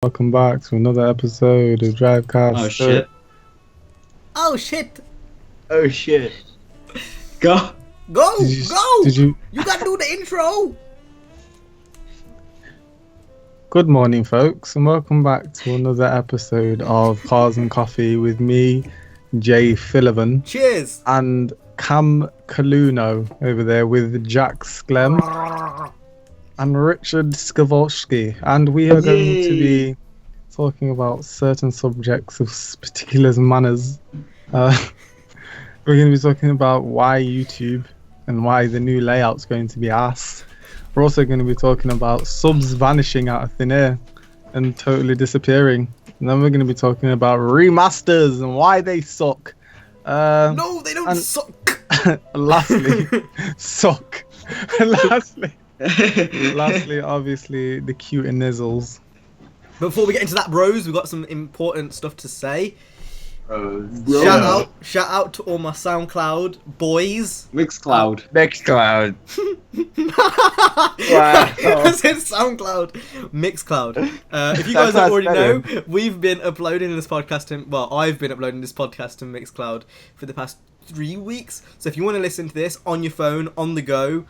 Welcome back to another episode of Drivecast. Oh shit. Oh shit! Oh shit. Go! Go! Did you? You gotta do the intro! Good morning, folks, and welcome back to another episode of Cars and Coffee with me, Jay Phillivan, Cheers! and Cam Kaluno over there with Jack Sklem and Richard Skavolsky, and we are going to be talking about certain subjects of particular manners. We're going to be talking about why YouTube and why the new layout's going to be ass. We're also going to be talking about subs vanishing out of thin air and totally disappearing. And then we're going to be talking about remasters and why they suck. No, they don't suck! Lastly, suck. And lastly, obviously, the cute and nizzles. Before we get into that, bros, we've got some important stuff to say. Bros. Shout out to all my SoundCloud boys. Mixcloud. Mixcloud. Wow. I said SoundCloud. Mixcloud. If you guys don't already know, we've been uploading this podcast I've been uploading this podcast to Mixcloud for the past 3 weeks. So if you want to listen to this on your phone, on the go,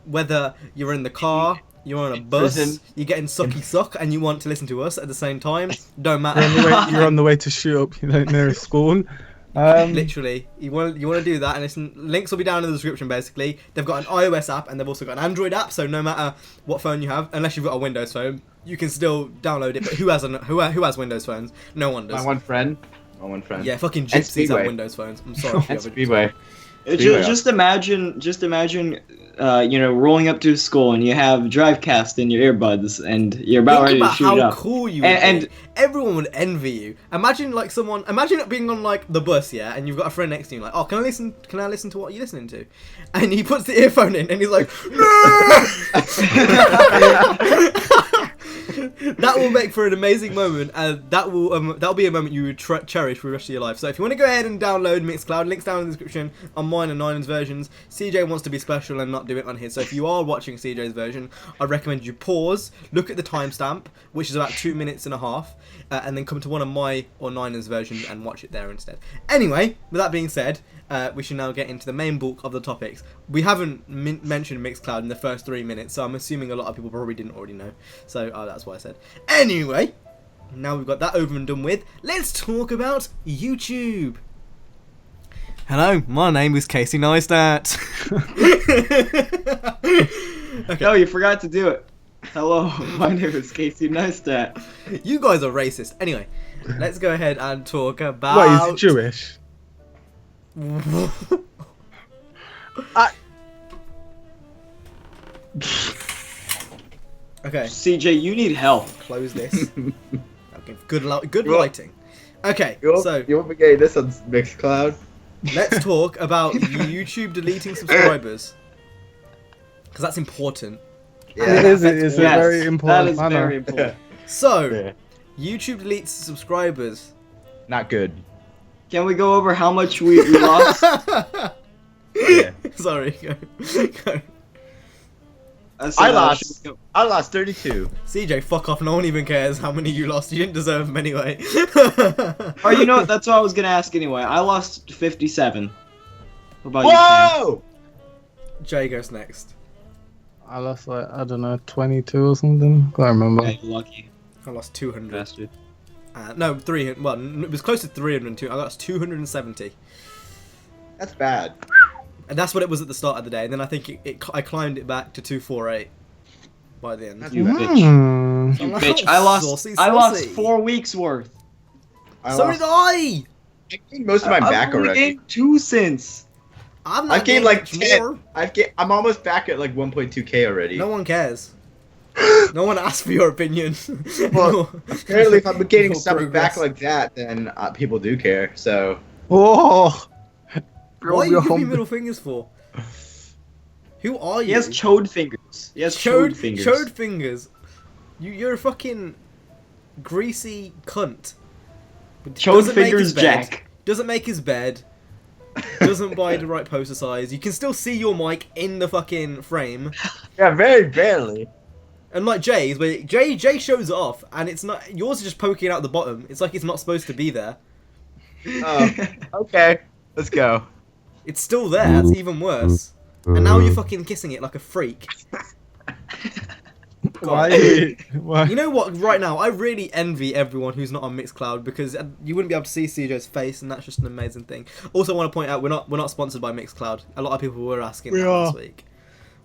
whether you're in the car, you're on a bus, you're getting sucky suck, and you want to listen to us at the same time, don't matter. You're on the way to shoot up near a school. Literally, you want to do that, and listen. Links will be down in the description. Basically, they've got an iOS app and they've also got an Android app. So no matter what phone you have, unless you've got a Windows phone, you can still download it. But who has Windows phones? No one does. My one friend. Yeah, fucking gypsies have Windows phones. I'm sorry. And Speedway. Just imagine, rolling up to school and you have Drivecast in your earbuds and you're about ready to shoot how up. Cool you would be. Everyone would envy you. Imagine it being on like the bus, yeah, and you've got a friend next to you, like, oh, can I listen to what you're listening to? And he puts the earphone in and he's like, that will make for an amazing moment, and that'll be a moment you would cherish for the rest of your life. So if you want to go ahead and download Mixcloud, links down in the description on mine and Ninen's versions. CJ wants to be special and not do it on his, so if you are watching CJ's version, I recommend you pause, look at the timestamp, which is about 2.5 minutes, and then come to one of my or Ninen's versions and watch it there instead. Anyway, with that being said, we should now get into the main bulk of the topics. We haven't mentioned Mixcloud in the first 3 minutes, so I'm assuming a lot of people probably didn't already know. So that's why I said. Anyway, now we've got that over and done with, let's talk about YouTube. Hello, my name is Casey Neistat. Okay. No, you forgot to do it. Hello, my name is Casey Neistat. You guys are racist. Anyway, let's go ahead and talk about... Wait, is he Jewish? Okay. CJ, you need help. Close this. Okay, good lighting. Okay, so You won't be getting this on Mixcloud. let's talk about YouTube deleting subscribers, because that's important. Yeah, it is. It's a very important That is manner. very important. So, YouTube deletes subscribers. Not good. Can we go over how much we lost? Yeah. Sorry, go. I lost 32. CJ, fuck off. No one even cares how many you lost. You didn't deserve them anyway. Or you know what? That's what I was gonna ask anyway. I lost 57. What about Whoa! Jay goes next. I lost like, I don't know, 22 or something. Can't remember. you? Okay, lucky I lost 200. bastard. No, 300. Well, it was close to 302. I lost 270. That's bad. And that's what it was at the start of the day. And then I think I climbed it back to 248 by the end. That's You bad. bitch. I'm You like, bitch. oh, I lost saucy. 4 weeks worth. So did I! I gained most of my back I've only already. gained 2 cents. I'm not I've gained getting like much 10. more. I'm almost back at like 1.2k already. No one cares. No one asked for your opinion. Well, apparently, if I'm getting No stuff progress. back like that, then people do care. So. Oh! What are you giving me middle fingers for? Who are you? He has chode fingers. He has chode fingers. Chode fingers. You're a fucking greasy cunt. Chode fingers Jack. Doesn't make his bed. Doesn't buy the right poster size. You can still see your mic in the fucking frame. Yeah, very barely. Unlike Jay's, where Jay shows it off, and it's not yours is just poking out the bottom. It's like it's not supposed to be there. Oh, okay. Let's go. It's still there. That's even worse. And now you're fucking kissing it like a freak. Why? You know what? Right now, I really envy everyone who's not on Mixcloud because you wouldn't be able to see CJ's face, and that's just an amazing thing. Also, I want to point out we're not sponsored by Mixcloud. A lot of people were asking that last week.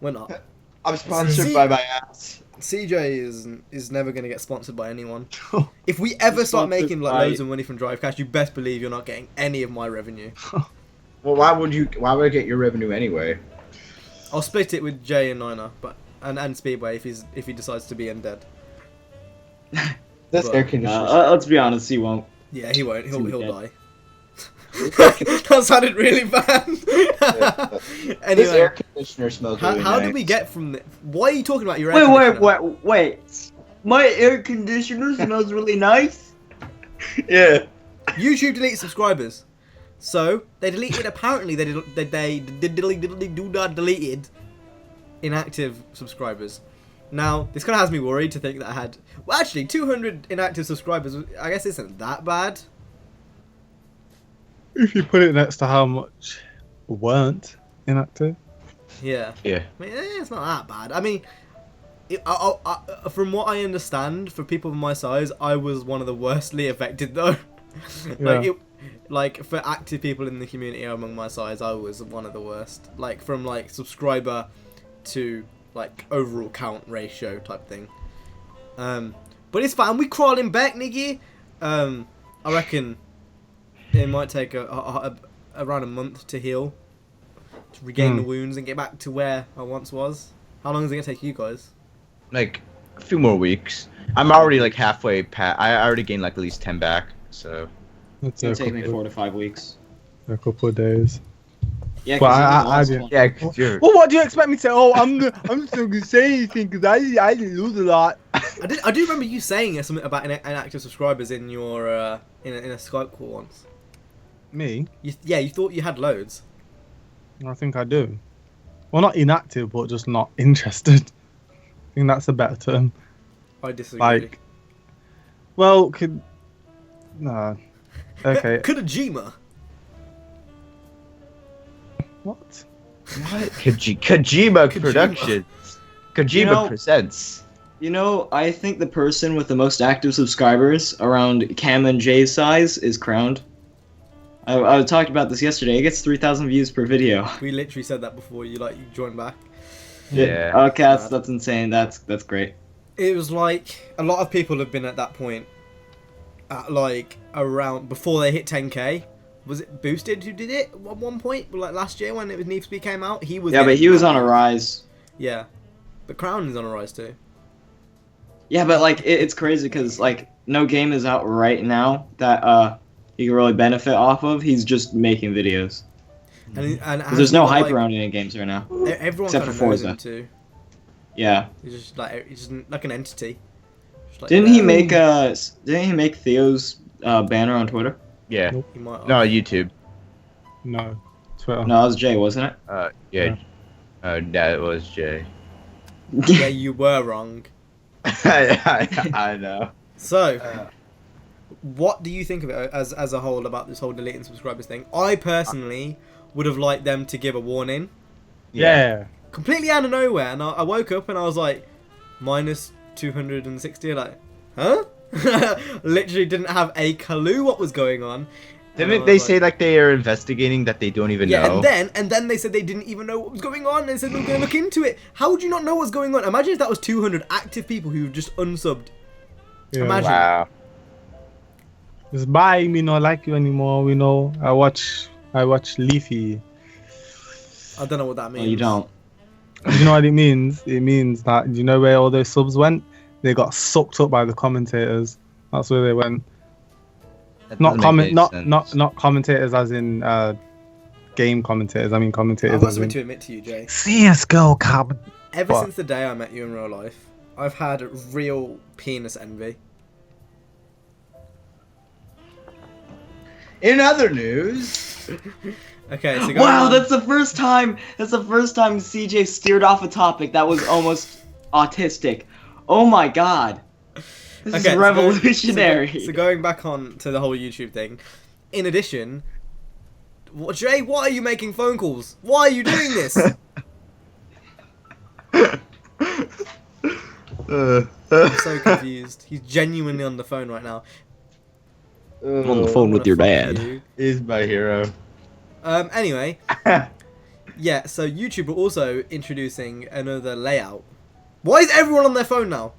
We're not. I'm sponsored by my ass. CJ is never going to get sponsored by anyone. If we ever start making like loads of money from Drivecast, you best believe you're not getting any of my revenue. Well, why would I get your revenue anyway? I'll split it with Jay and Nina, but and Speedway if he decides to be undead. That's But, air conditioner. Let's be honest, he won't. Yeah, he won't. He'll dead. die. That sounded really bad. This Anyway, air conditioner smells really how nice. did we get from the... Why are you talking about your air conditioner? Wait. My air conditioner smells really nice. Yeah. YouTube deleted subscribers. So, they deleted, apparently, they deleted inactive subscribers. Now, this kind of has me worried to think that I had... Well, actually, 200 inactive subscribers, I guess isn't that bad. If you put it next to how much weren't inactive. Yeah. Yeah. I mean, it's not that bad. I mean, from what I understand, for people of my size, I was one of the worstly affected, though. Like, for active people in the community among my size, I was one of the worst. Like, from, like, subscriber to, like, overall count ratio type thing. But it's fine. We crawling back, nigga. I reckon it might take around a month to heal, to regain the wounds and get back to where I once was. How long is it gonna take you guys? Like a few more weeks. I'm already like halfway past. I already gained like at least 10 back. So That's It'll take me 4 to 5 weeks. a couple of days. Yeah, But 'cause you I lost didn't. one. yeah, 'cause you're. Well, what do you expect me to say? Oh, I'm just not gonna say anything because I didn't lose a lot. I do remember you saying something about inactive subscribers in your in a Skype call once. Me? You thought you had loads. I think I do. Well, not inactive, but just not interested. I think that's a better term. I disagree. Like, well, no. Okay. Kojima. What? What? Kojima Productions. Kojima You know- presents. You know, I think the person with the most active subscribers around Cam and Jay's size is Crowned. I talked about this yesterday. It gets 3,000 views per video. We literally said that before you joined back. Yeah. Okay, that's insane. That's great. It was like a lot of people have been at that point at like around before they hit 10k. Was it Boosted who did it at one point? Like last year when it was Need for Speed came out, he was. Yeah, but getting he was that. on a rise. Yeah, but Crown is on a rise too. Yeah, but like it's crazy because like no game is out right now that he can really benefit off of. He's just making videos. And 'Cause there's no hype around any games right now. Everyone except kind for of knows Forza. him too. Yeah. He's just like an entity. Just like Didn't that. he make Theo's banner on Twitter? Yeah. Nope. He might No, YouTube. No. Twitter. No, it was Jay, wasn't it? Yeah. That was Jay. Yeah, you were wrong. I know. So, what do you think of it as a whole about this whole deleting subscribers thing? I personally would have liked them to give a warning. Yeah. Completely out of nowhere, and I woke up and I was like, minus 260, like, huh? Literally didn't have a clue what was going on. Didn't they say like they are investigating that they don't even know? and then they said they didn't even know what was going on, and they said they were going to look into it. How would you not know what's going on? Imagine if that was 200 active people who just unsubbed. Yeah. Imagine. Wow. Just bye, me not like you anymore. We know. I watch Leafy. I don't know what that means. No, you don't. Do you know what it means? It means that, do you know where all those subs went? They got sucked up by the commentators. That's where they went. That Not doesn't make comment, any not sense. not commentators as in game commentators. I mean I've commentators got as something in to admit to you, Jay. CS:GO cab. Ever What? since the day I met you in real life, I've had real penis envy. In other news, Okay, so Wow, that's the first time CJ steered off a topic that was almost autistic. Oh my god. This is revolutionary. So going back on to the whole YouTube thing. In addition, Jay, why are you making phone calls? Why are you doing this? I'm so confused. He's genuinely on the phone right now. I'm on the phone with your dad. He's my hero. Anyway. Yeah, so YouTube are also introducing another layout. Why is everyone on their phone now?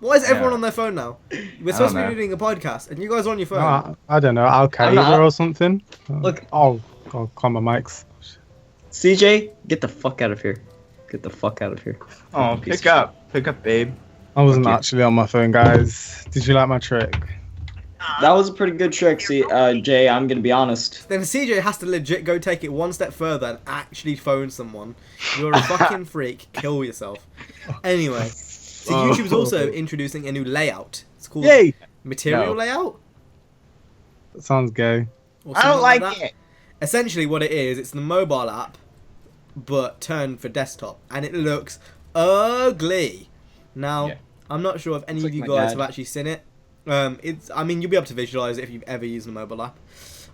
Why is everyone on their phone now? We're supposed to be doing a podcast, and you guys are on your phone. No, I don't know, Al-Qaeda or something. Look. Oh, come on, mics. CJ, get the fuck out of here. Get the fuck out of here. Oh, pick up, babe. I wasn't actually on my phone, guys. Did you like my trick? That was a pretty good trick, Jay. I'm gonna be honest. Then CJ has to legit go take it one step further and actually phone someone. You're a fucking freak. Kill yourself. Anyway, so YouTube's also introducing a new layout. It's called Material Layout. That sounds gay. I don't like it. Essentially, what it is, it's the mobile app, but turned for desktop, and it looks ugly. Now, I'm not sure if any of you guys have actually seen it. I mean, you'll be able to visualize it if you've ever used a mobile app.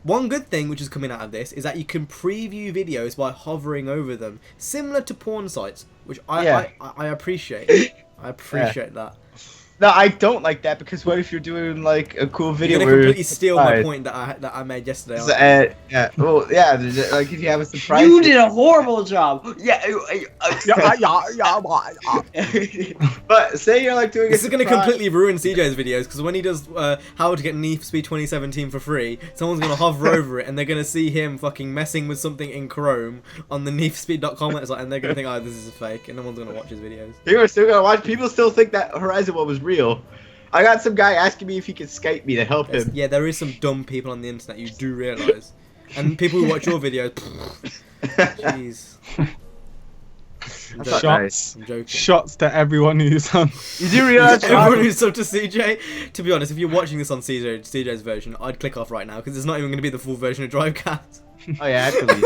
One good thing which is coming out of this is that you can preview videos by hovering over them, similar to porn sites, which I appreciate. I appreciate that. No, I don't like that because what if you're doing like a cool video? You're gonna completely steal my point that I made yesterday. Yeah, well, yeah, like if you have a surprise. You did a horrible job. Yeah. But say you're like doing. This is gonna completely ruin CJ's videos because when he does how to get NZXT 2017 for free, someone's gonna hover over it and they're gonna see him fucking messing with something in Chrome on the NZXT.com website, and they're gonna think, oh, this is a fake, and no one's gonna watch his videos. People are still gonna watch. People still think that Horizon one was real. I got some guy asking me if he could Skype me to help him. Yeah, there is some dumb people on the internet, you do realise. And people who watch your videos, jeez. Shots. I'm joking. Shots to everyone who's on. You do realise everyone who's up to CJ? To be honest, if you're watching this on CJ's version, I'd click off right now because it's not even going to be the full version of Drivecast. Oh yeah, actually.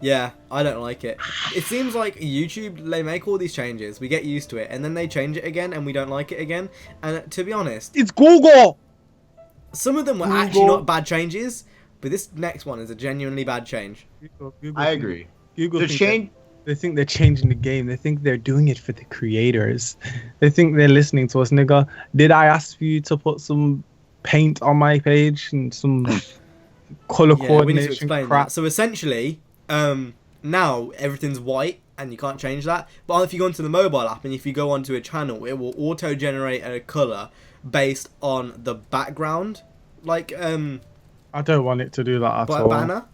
Yeah, I don't like it. It seems like YouTube, they make all these changes, we get used to it, and then they change it again, and we don't like it again. And to be honest, it's Google! Some of them were actually not bad changes, but this next one is a genuinely bad change. Google I agree. Google they think they're changing the game. They think they're doing it for the creators. They think they're listening to us. Nigga, did I ask for you to put some paint on my page and some color coordination we need to explain crap? That. So essentially, now everything's white and you can't change that. But if you go onto the mobile app and if you go onto a channel, it will auto-generate a color based on the background. Like, I don't want it to do that at all. Banner.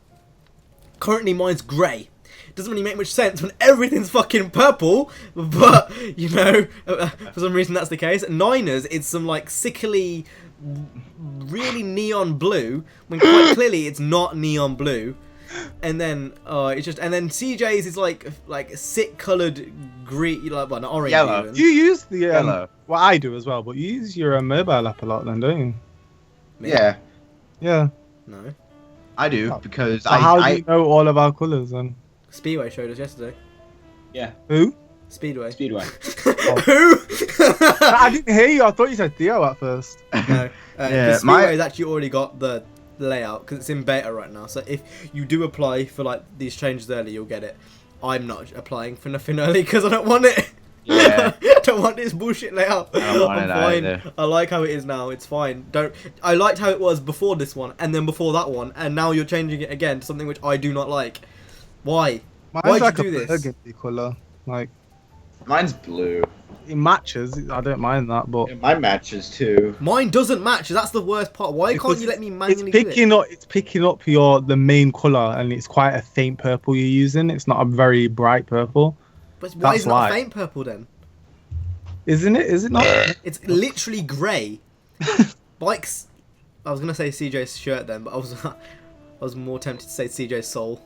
Currently, mine's grey. Doesn't really make much sense when everything's fucking purple, but you know, for some reason that's the case. Niners, it's some like sickly, really neon blue when quite clearly it's not neon blue. And then it's just, and then CJ's is like sick coloured green, like well, not orange. Yellow. Even. You use the yellow. Well, I do as well, but you use your mobile app a lot, then, don't you? Me? Yeah. Yeah. No. I do because so how do you know all of our colours then? Speedway showed us yesterday. Yeah. Who? Speedway. Who? I didn't hear you. I thought you said Theo at first. No. Speedway's actually already got the layout because it's in beta right now. So if you do apply for like these changes early, you'll get it. I'm not applying for nothing early because I don't want it. Yeah. I don't want this bullshit layout. I don't want I'm it fine. either. I like how it is now. It's fine. I liked how it was before this one, and then before that one, and now you're changing it again to something which I do not like. Why? Mine's Why'd like you do a this? burgundy colour. Like Mine's blue. it matches. I don't mind that, but Yeah, mine matches too. Mine doesn't match. That's the worst part. Why can't because you let me it's manually do it? picking up. It's picking up the main colour, and it's quite a faint purple you're using. It's not a very bright purple, But why That's is it not why. faint purple then? isn't it? Is it not? It's literally grey. Bikes. I was gonna say CJ's shirt then, but I was more tempted to say CJ's soul.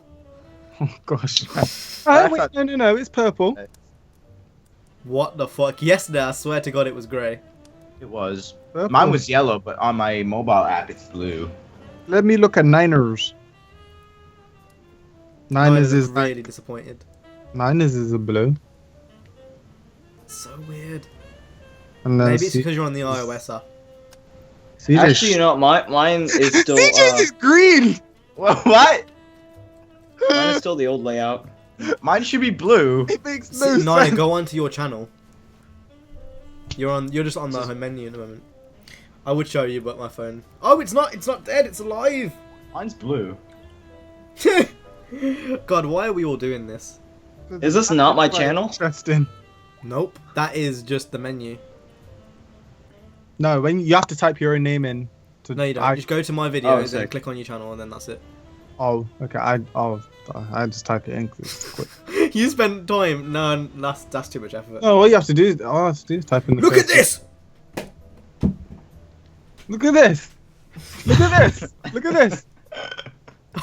Oh gosh. I Wait, thought- no. It's purple. What the fuck? Yesterday, I swear to God, it was grey. It was. Purple. Mine was yellow, but on my mobile app it's blue. Let me look at Niners. Niners I is was really disappointed. Mine is a blue. So weird. And then Maybe it's because you're on the iOS app. Actually, you know, mine is still CJ's is green. What? mine is still the old layout. Mine should be blue. It makes no See, Nina, sense. go onto your channel. You're just on the home menu at the moment. I would show you, but my phone. Oh, it's not dead. It's alive. Mine's blue. God, why are we all doing this? Is this not my channel? Interesting. Nope, that is just the menu. No, when you have to type your own name in. To, No, you don't. Just go to my videos and sick. click on your channel, and then that's it. Oh, okay. I just type it in 'cause it's quick. You spent time. No, that's too much effort. No, all you have to do is type in the. Look at first- this. Look at this! Look at this! Look at this!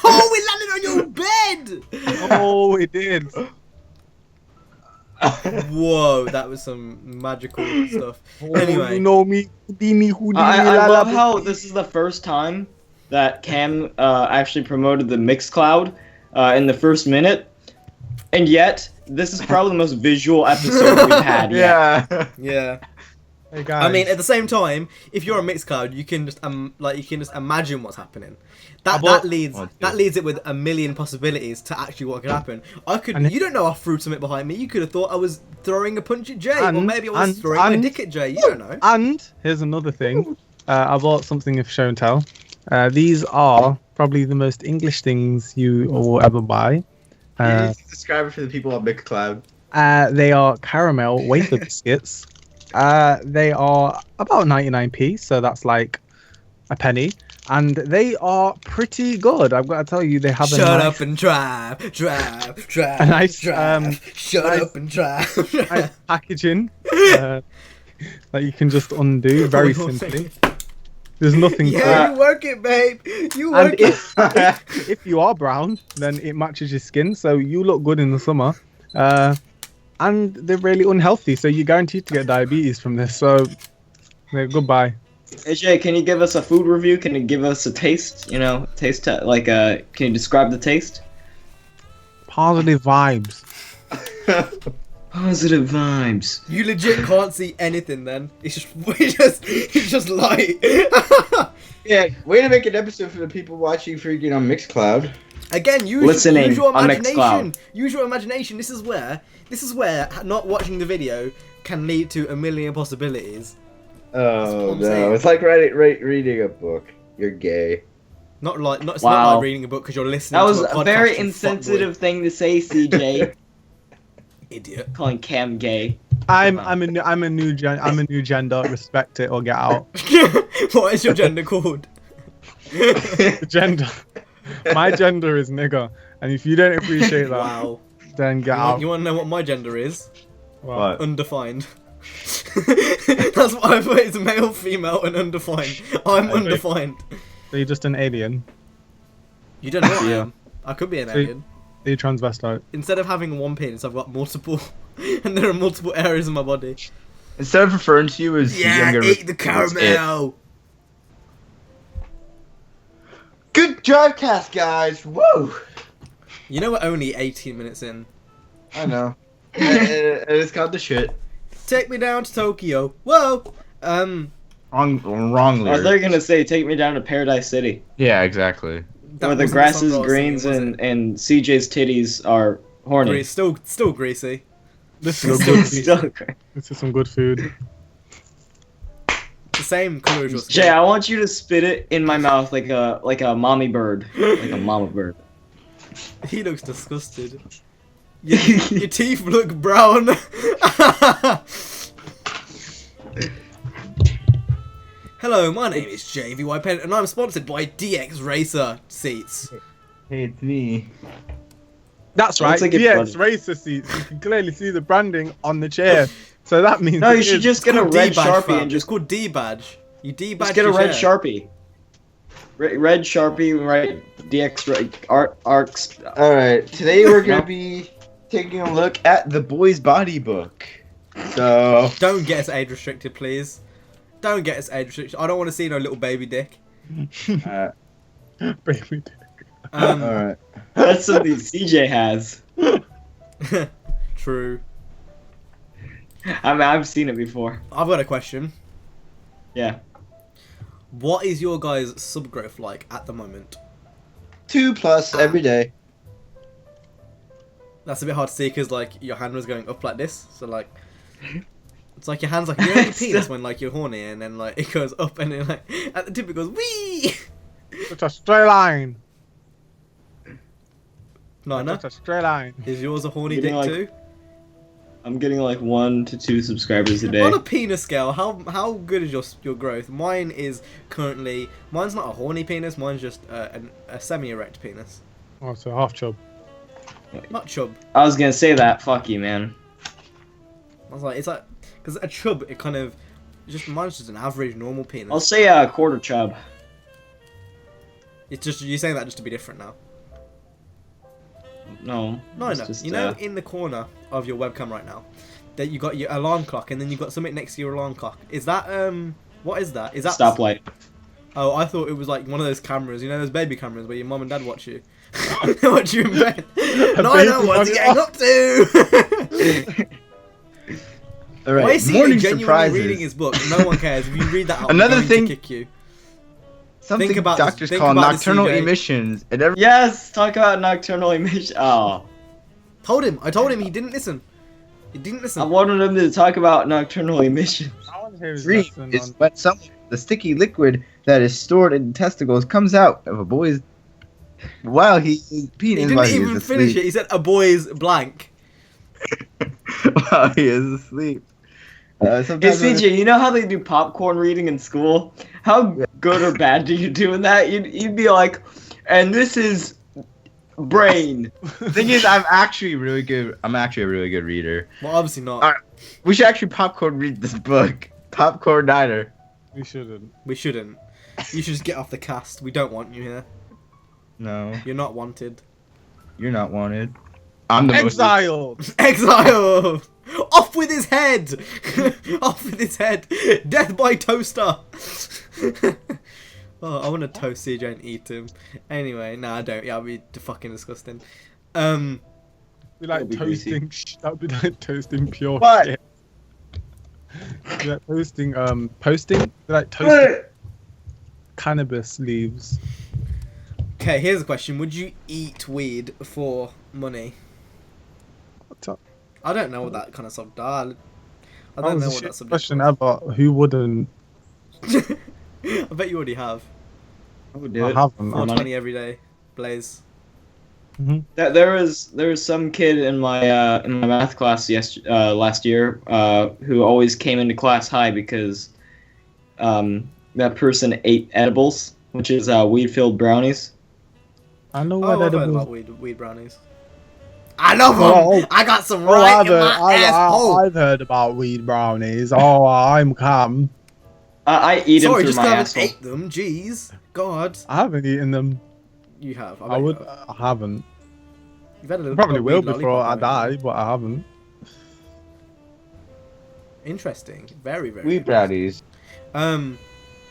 Oh, it landed on your bed. Oh, it did. Whoa, that was some magical stuff. Oh, Anyway. you know me, Houdini. I love how this is the first time that Cam actually promoted the Mixcloud in the first minute, and yet this is probably the most visual episode we've had yet. Yeah. Yeah. Hey guys. I mean, at the same time, if you're a Mixcloud, you can just imagine what's happening. That leads it with a million possibilities to actually what could happen. You don't know I threw something behind me. You could have thought I was throwing a punch at Jay, or maybe I was throwing my dick at Jay. You don't know. And here's another thing. I bought something of show and tell. These are probably the most English things you will ever buy. Describe it for the people on Mixcloud. They are caramel wafer biscuits. They are about 99p, so that's like a penny. And they are pretty good. I've got to tell you, they have Shut a nice, up and drive. a nice, Shut nice- up and drive. nice packaging that you can just undo very Hold on a simply. There's nothing to Yeah, it. you work it, babe. You And work it. if you are brown, then it matches your skin, so you look good in the summer. And they're really unhealthy, so you're guaranteed to get diabetes from this. So, goodbye. AJ, can you give us a food review? Can you give us a taste? You know, can you describe the taste? Positive vibes. Positive vibes. You legit can't see anything then. It's just light. Yeah, way to make an episode for the people watching freaking on Mixcloud. Again, use Listening your on imagination. Mixcloud. Use your imagination. This is where not watching the video can lead to a million possibilities. Oh what I'm no, saying. it's like reading a book. You're gay. It's not Wow. like reading a book because you're listening. That was to a a podcast, very you insensitive thing to say, CJ. fuckboy. Idiot. Calling Cam gay. I'm a new gender. Respect it or get out. What is your gender called? Gender. My gender is nigger, and if you don't appreciate that, Wow. then get out. You want to know what my gender is? Well, What? Undefined. That's what I put. It's male, female, and undefined. I'm undefined. so you're just an alien. You don't know what I Yeah. am. I could be an So- alien. You're transvestite. Instead of having one penis, I've got multiple, and there are multiple areas in my body. Instead of referring to you as younger, eat the it's it. caramel. Good Drivecast, guys. Whoa. You know we're only 18 minutes in. I know. And it's got the shit. Take me down to Tokyo. Whoa. Wrong Or lyrics. they're gonna say, "Take me down to Paradise City," Yeah, exactly. That where the wasn't grass song is I was green singing, was it? and CJ's titties are horny. Grease, still greasy. This is Still, good. still, This is some good food. The same colour as your Jay, skin. I want you to spit it in my mouth like a mommy bird, like a mama bird. He looks disgusted. Your teeth look brown. Hello, my name is JVY Penn, and I'm sponsored by DX Racer seats. Hey, it's me. That's right. Looks like it's DX funny. racer seats. You can clearly see the branding on the chair. So that means No, it you should is- just get a Called red D-badge, Sharpie fam. and It's just called D badge. You D badge. get a red Sharpie. Red Sharpie, right? DX arcs. Alright, today we're gonna be taking a look at the boys' body book. So, Don't get us age restricted, please. Don't get us age restricted. I don't want to see no little baby dick. Baby. Um, alright. That's something CJ has. True. I mean, I've seen it before. I've got a question. Yeah. What is your guys' sub growth like at the moment? 2+ every day. That's a bit hard to see because like your hand was going up like this, so like it's like your hand's like your penis when like you're horny, and then like it goes up, and then like at the tip it goes wee. It's a straight line. No, It's a straight line. is yours a horny You dick know, like- too? I'm getting like 1 to 2 subscribers a day. On a penis scale, how good is your growth? Mine is currently mine's not a horny penis. Mine's just a semi-erect penis, Oh, so half chub. not chub. I was gonna say that. Fuck you, man. I was like, it's like because a chub, it kind of just mine's just an average normal penis. I'll say a quarter chub. It's just you're saying that just to be different now. No. No, it's no. just, You know, in the corner of your webcam right now, that you got your alarm clock, and then you got something next to your alarm clock. Is that what is that? Is that stoplight. Oh, I thought it was like one of those cameras. You know, those baby cameras where your mum and dad watch you. Watch you in bed. No, I know what's he getting up to. Alright, Why is he morning genuinely surprises. reading his book? No one cares. If you read that out, Another I'm going thing- to kick you. Something Think about this- doctors think call about this, nocturnal CJ. emissions. And every Yes. Talk about nocturnal emission. Oh. I told him he didn't listen. He didn't listen. I wanted him to talk about nocturnal emissions. I want to hear his dream lesson is on. when the sticky liquid that is stored in testicles comes out of a boy's while he is He penis didn't while he even is finish it. asleep. He said a boy's blank. While he is asleep. Hey Sometimes when- CJ, you know how they do popcorn reading in school? How good or bad do you do in that? You'd be like, and this is brain. the thing is, I'm actually really good. I'm actually a really good reader. Well, obviously not. Alright. We should actually popcorn read this book. Popcorn Diner. We shouldn't. We shouldn't. You should just get off the cast. We don't want you here. No, You're not wanted. you're not wanted. I'm the Exiled! Exile! Off with his head! Off with his head! Death by toaster! Oh, I want to toast CJ and eat him. Anyway, nah, I don't. Yeah, that'd be fucking disgusting. We like That'd be toasting. That would be like toasting pure What? shit. We like toasting. Posting. We like toasting cannabis leaves. Okay, here's a question. Would you eat weed for money? What's up? I don't know what that kind of stuff does. I That don't was know the what that shit subject question was. ever. Who wouldn't? I bet you already have. I would do I it. haven't. For money. 420 every day. Blaze. There was some kid in my math class last year who always came into class high because that person ate edibles, which is weed-filled brownies. I know Oh, what I've that heard is. about weed brownies. I love them! Oh, I got some right in my asshole! I've heard about weed brownies. Oh, I'm Cam. I eat them Sorry, through just my 'cause I haven't asshole. ate them, jeez. God. I haven't eaten them. You have. I would. I haven't. You've had a I little probably bit of will weed before I lollipop, haven't die, but I haven't. you? Interesting. Very, very. Weed brownies. What I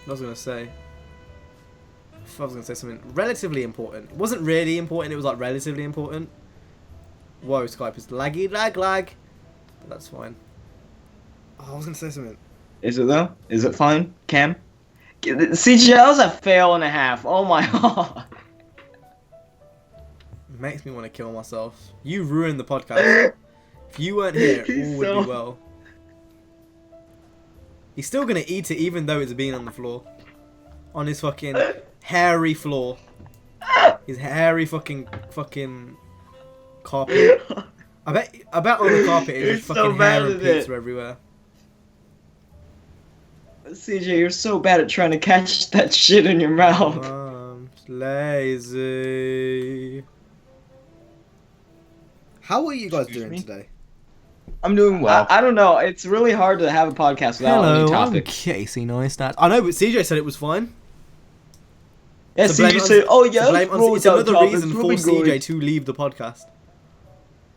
was gonna say. I was gonna say something relatively important. It wasn't really important. It was like relatively important. Whoa, Skype is laggy, lag. But that's fine. Oh, I was gonna say something. Is it though? Is it fine, Cam? CJ, that was a fail and a half. Oh my god. It makes me want to kill myself. You ruined the podcast. If you weren't here, He's all would so- be well. He's still gonna eat it even though it's been on the floor. On his fucking hairy floor. His hairy fucking carpet. I bet on the carpet You're it's just so fucking bad hair and at it. pizza everywhere. CJ, you're so bad at trying to catch that shit in your mouth. I'm lazy. How are you guys Excuse doing me? today? I'm doing well. I don't know. It's really hard to have a podcast without any topics. Casey Neistat. I know, but CJ said it was fine. Yeah, So blame CJ it on- said, "Oh So yeah, blame on- it's another reason for CJ to leave the podcast.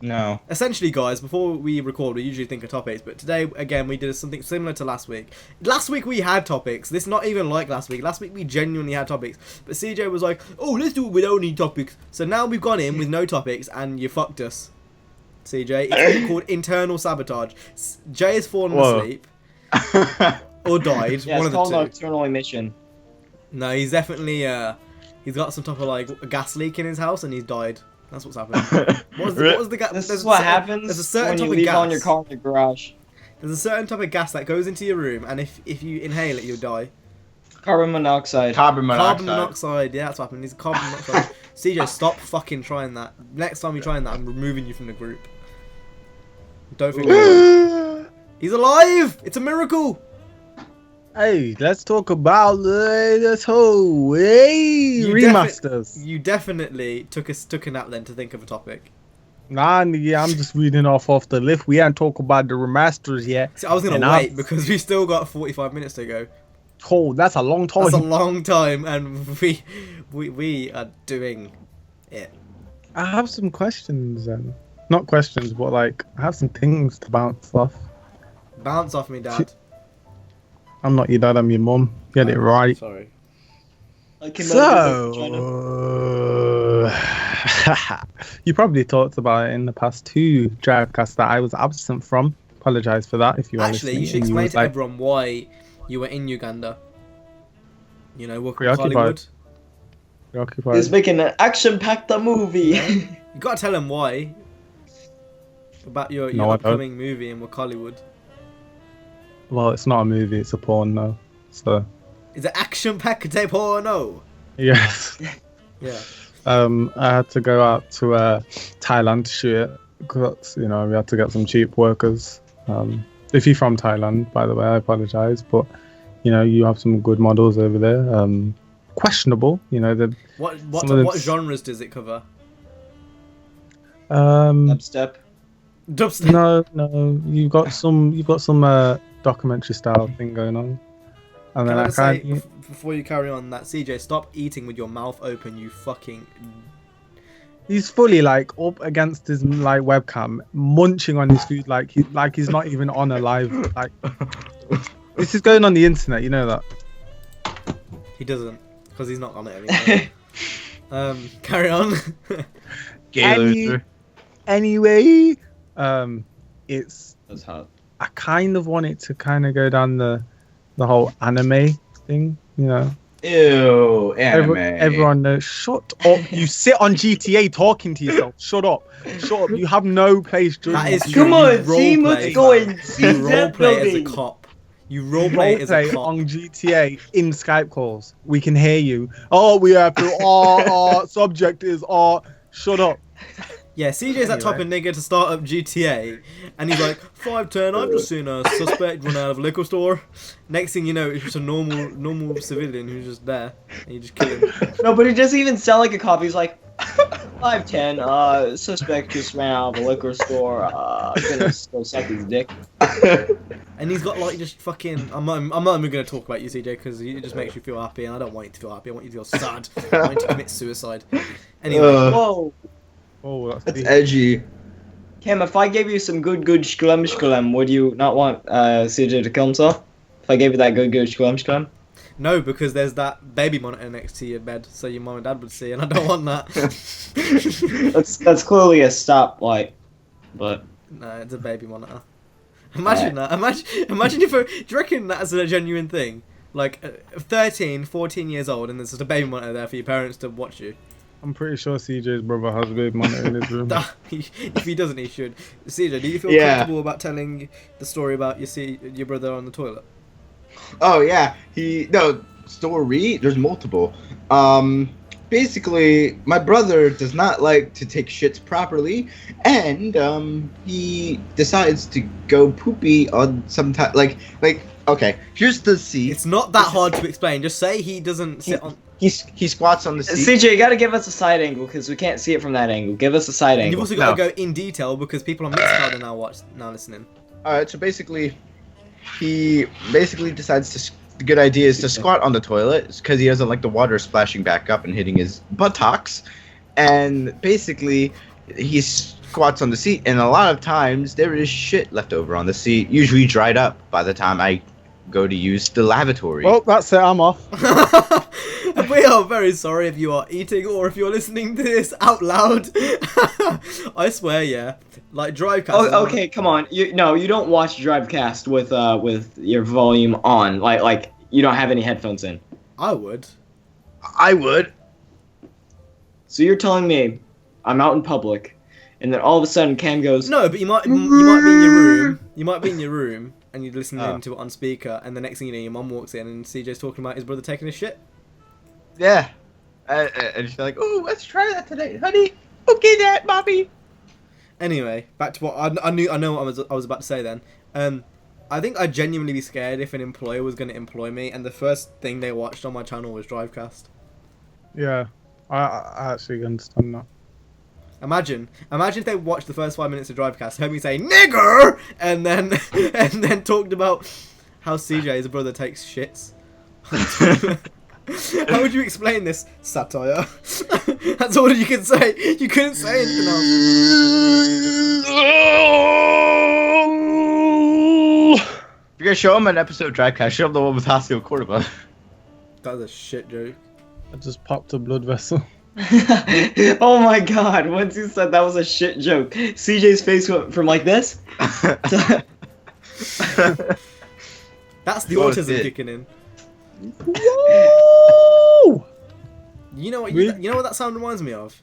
No. Essentially, guys, before we record, we usually think of topics, but today, again, we did something similar to last week. Last week we had topics. This is not even like last week. Last week we genuinely had topics, but CJ was like, "Oh, let's do it without any topics." So now we've gone in with no topics, and you fucked us. CJ. It's called internal sabotage. Jay has fallen asleep or died. Yeah, one it's of the called two. nocturnal emission. No, he's definitely he's got some type of like a gas leak in his house and he's died. That's what's happened. What was the gas? This is what happens there's a certain when you type of leave gas. on your car in the garage. There's a certain type of gas that goes into your room, and if you inhale it, you'll die. Carbon monoxide. Carbon monoxide. Carbon monoxide. Yeah, that's what happened. It's carbon monoxide. CJ, stop fucking trying that. Next time you're trying that, I'm removing you from the group. Don't think about it. He's alive! It's a miracle! Hey, let's talk about this whole remasters. You definitely took a nap then to think of a topic. Nah, yeah, I'm just reading off the list. We ain't talk about the remasters yet. See, I was gonna wait because we still got 45 minutes to go. Oh, that's a long time. That's a long time, and we are doing it. I have some questions, not questions, but like I have some things to bounce off. Bounce off me, Dad. I'm not your dad, I'm your mum. Get it right. Sorry. So, you probably talked about it in the past 2 Drivecasts that I was absent from. Apologise for that if you are Actually, you should explain to everyone why you were in Uganda. You know, working with Hollywood. Preoccupied. He's making an action-packed movie. You gotta tell him why. About your upcoming movie in Hollywood. Well, it's not a movie, it's a porn now. So. Is it action-packed porno? Yes. Yeah. I had to go out to Thailand to shoot it because we had to get some cheap workers. If you're from Thailand, by the way, I apologise, but you have some good models over there. Questionable, What genres does it cover? Dubstep. Dubstep. No, you've got some documentary style thing going on. And then before you carry on that, CJ, stop eating with your mouth open, you fucking... He's fully like up against his like webcam, munching on his food like he's not even on a live. Like this is going on the internet, you know that. He doesn't, because he's not on it anymore. Carry on. Anyway, it's. That's hot. I kind of want it to kind of go down the whole anime thing, Ew, anime. Everyone knows. Shut up! You sit on GTA talking to yourself. Shut up! Shut up! You have no place. That is true. Come on, see what's going. You roleplay as a cop. You roleplay as a cop on GTA in Skype calls. We can hear you. Oh, we have to. Our subject is. Shut up. Yeah, CJ's that type of nigga to start up GTA, and he's like, 510, I've just seen a suspect run out of a liquor store. Next thing you know, it's just a normal civilian who's just there, and you just kill him. No, but he doesn't even sound like a cop. He's like, 510, suspect just ran out of a liquor store, gonna go suck his dick. And he's got like just fucking, I'm not even gonna talk about you, CJ, because it just makes you feel happy, and I don't want you to feel happy, I want you to feel sad. I want you to commit suicide. Anyway. Whoa. Oh, that's edgy. Cam, if I gave you some good shklem, would you not want CJ to kill himself? If I gave you that good shklem? No, because there's that baby monitor next to your bed, so your mum and dad would see, and I don't want that. that's clearly a stoplight, but no, it's a baby monitor. Imagine that. Imagine if do you reckon that's a genuine thing? Like 13, 14 years old, and there's just a baby monitor there for your parents to watch you. I'm pretty sure CJ's brother has a baby monitor in his room. If he doesn't, he should. CJ, do you feel comfortable about telling the story about your brother on the toilet? Oh yeah, story. There's multiple. Basically, my brother does not like to take shits properly, and he decides to go poopy on some time. Like okay, here's the seat. It's not that hard to explain. Just say he doesn't sit on. He squats on the seat. CJ, you gotta give us a side angle because we can't see it from that angle. Give us a side angle. You've also got to go in detail because people on Mixcloud are now listening. Alright, so basically, he decides the good idea is to squat on the toilet because he doesn't like the water splashing back up and hitting his buttocks. And basically, he squats on the seat, and a lot of times there is shit left over on the seat, usually dried up by the time I go to use the lavatory. Well, that's it. I'm off. We are very sorry if you are eating or if you're listening to this out loud. I swear, yeah. Like Drivecast. Oh, okay, come on. You don't watch Drivecast with your volume on. Like you don't have any headphones in. I would. I would. So you're telling me I'm out in public, and then all of a sudden Cam goes, No, but you might be in your room. You might be in your room and you're listening to it on speaker, and the next thing you know, your mum walks in and CJ's talking about his brother taking a shit. Yeah. And she's like, "Oh, let's try that today, honey." Okay, Dad, Bobby. Anyway, back to what I know what I was about to say then. I think I'd genuinely be scared if an employer was going to employ me, and the first thing they watched on my channel was Drivecast. Yeah, I actually understand that. Imagine if they watched the first 5 minutes of Drivecast, heard me say "nigger," and then talked about how CJ's brother takes shits. How would you explain this satire? That's all you can say. You couldn't say anything else. If you're gonna show him an episode of Drivecast, show him the one with Hasio Cordoba. That was a shit joke. I just popped a blood vessel. oh my god, once you said that was a shit joke, CJ's face went from like this to... That's the Oh, autism shit. kicking in. Woo! You know what? Really? You know what that sound reminds me of?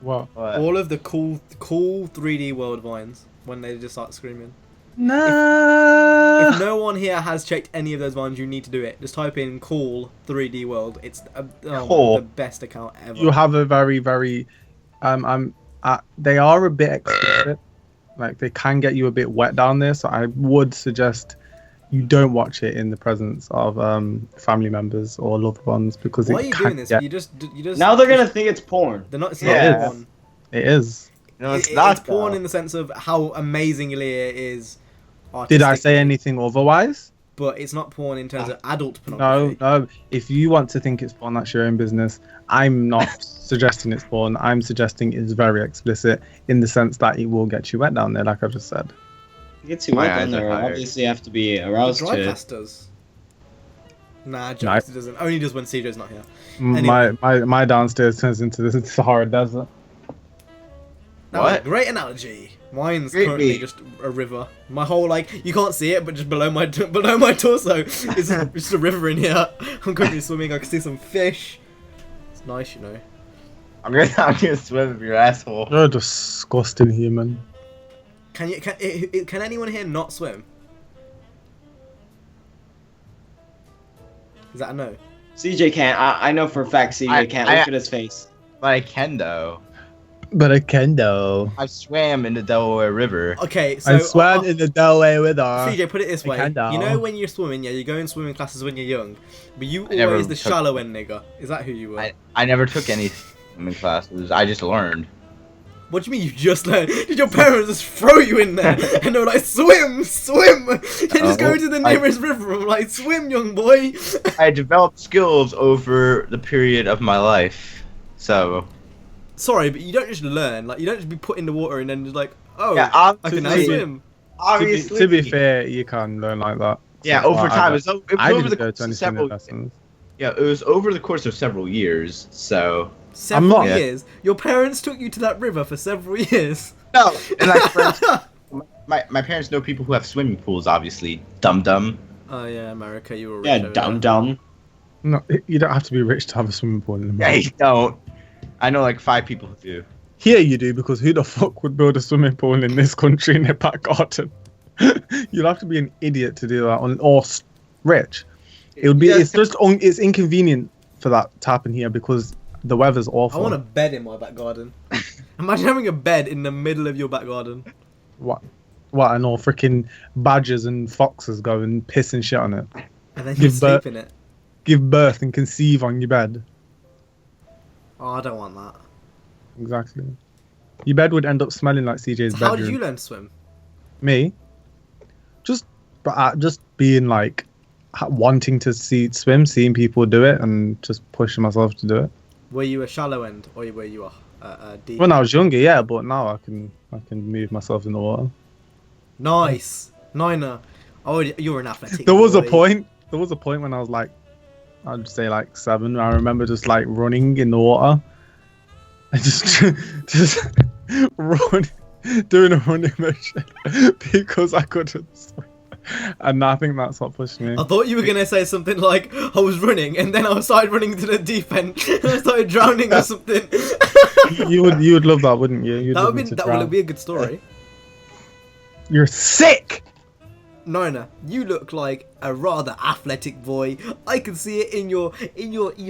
What? All of the cool 3D world vines when they just start screaming. No. If no one here has checked any of those vines, you need to do it. Just type in "cool 3D world." It's Cool. the best account ever. You have a very, they are a bit explicit. Like, they can get you a bit wet down there, so I would suggest you don't watch it in the presence of family members or loved ones, because Why are it you can doing this? get- You just Now they're gonna think it's porn. They're not. It's Yeah. not porn. It is. No, it's It's not. porn though. in the sense of how amazingly it is. Did I say artistically, anything otherwise? But it's not porn in terms of adult No, pornography. no. If you want to think it's porn, that's your own business. I'm not suggesting it's porn. I'm suggesting it's very explicit in the sense that it will get you wet down there, like I just said. You get too My wet eyes in there. are tired. Obviously, you have to be The aroused to it. Drivecast does. Nah, Drivecast doesn't. Only does when CJ's not here. My downstairs turns into the Sahara Desert. That was a What? great analogy. Mine's Great currently me. just a river. My whole, like, you can't see it, but just below my torso is just a river in here. I'm currently swimming. I can see some fish. It's nice, you know. I'm gonna swim with your asshole. You're a disgusting human. Can anyone here not swim? Is that a no? CJ can't. I know for a fact CJ can't. Look at his face. But I can though. But I can though. I swam in the Delaware River. Okay, so I swam in the Delaware River. CJ, put it this I way. can though. You know when you're swimming, yeah, you go in swimming classes when you're young, but you I never always the took- shallow end nigger. Is that who you were? I never took any swimming classes. I just learned. What do you mean you just learned? Did your parents just throw you in there and they were like, swim, swim? You just go to the nearest river and like, swim, young boy. I developed skills over the period of my life. So Sorry, but you don't just learn. Like, you don't just be put in the water and then just like, oh, yeah, I can now obviously- swim. obviously. To be fair, you can learn like that. Yeah, over time. It was I over the didn't go course to any of swimming several. lessons. Yeah, it was over the course of several years. So Several not- years. Your parents took you to that river for several years. no, and like friends, my parents know people who have swimming pools. Obviously, dum dum. Oh yeah, America, you were rich Yeah, over dumb there. dumb. No, you don't have to be rich to have a swimming pool in Yeah, America. you don't. I know like 5 people who do. Here you do, because who the fuck would build a swimming pool in this country in their back garden? You'll have to be an idiot to do that, or rich. It would be. Yeah. It's just. It's inconvenient for that to happen here because the weather's I awful. want a bed in my back garden. Imagine having a bed in the middle of your back garden. What? And all freaking badgers and foxes go and piss and shit on it. And then you Give sleep birth. in it. Give birth and conceive on your bed. Oh, I don't want that. Exactly. Your bed would end up smelling like CJ's So bedroom. how did you learn to swim? Me? Just being like wanting to swim, seeing people do it, and just pushing myself to do it. Were you a shallow end or were you a deep? When I was younger, yeah, but now I can move myself in the water. Nice, Niner. Oh, you're an athletic. There was a boy. point. There was a point when I was like, I'd say like 7. I remember just like running in the water. I just run, doing a running motion because I couldn't swim. And I think that's what pushed me. I thought you were gonna say something like I was running and then I started running to the deep end and I started drowning or something. You would love that, wouldn't you? You'd love me to drown. Would be a good story. You're sick. Nina, you look like a rather athletic boy. I can see it in your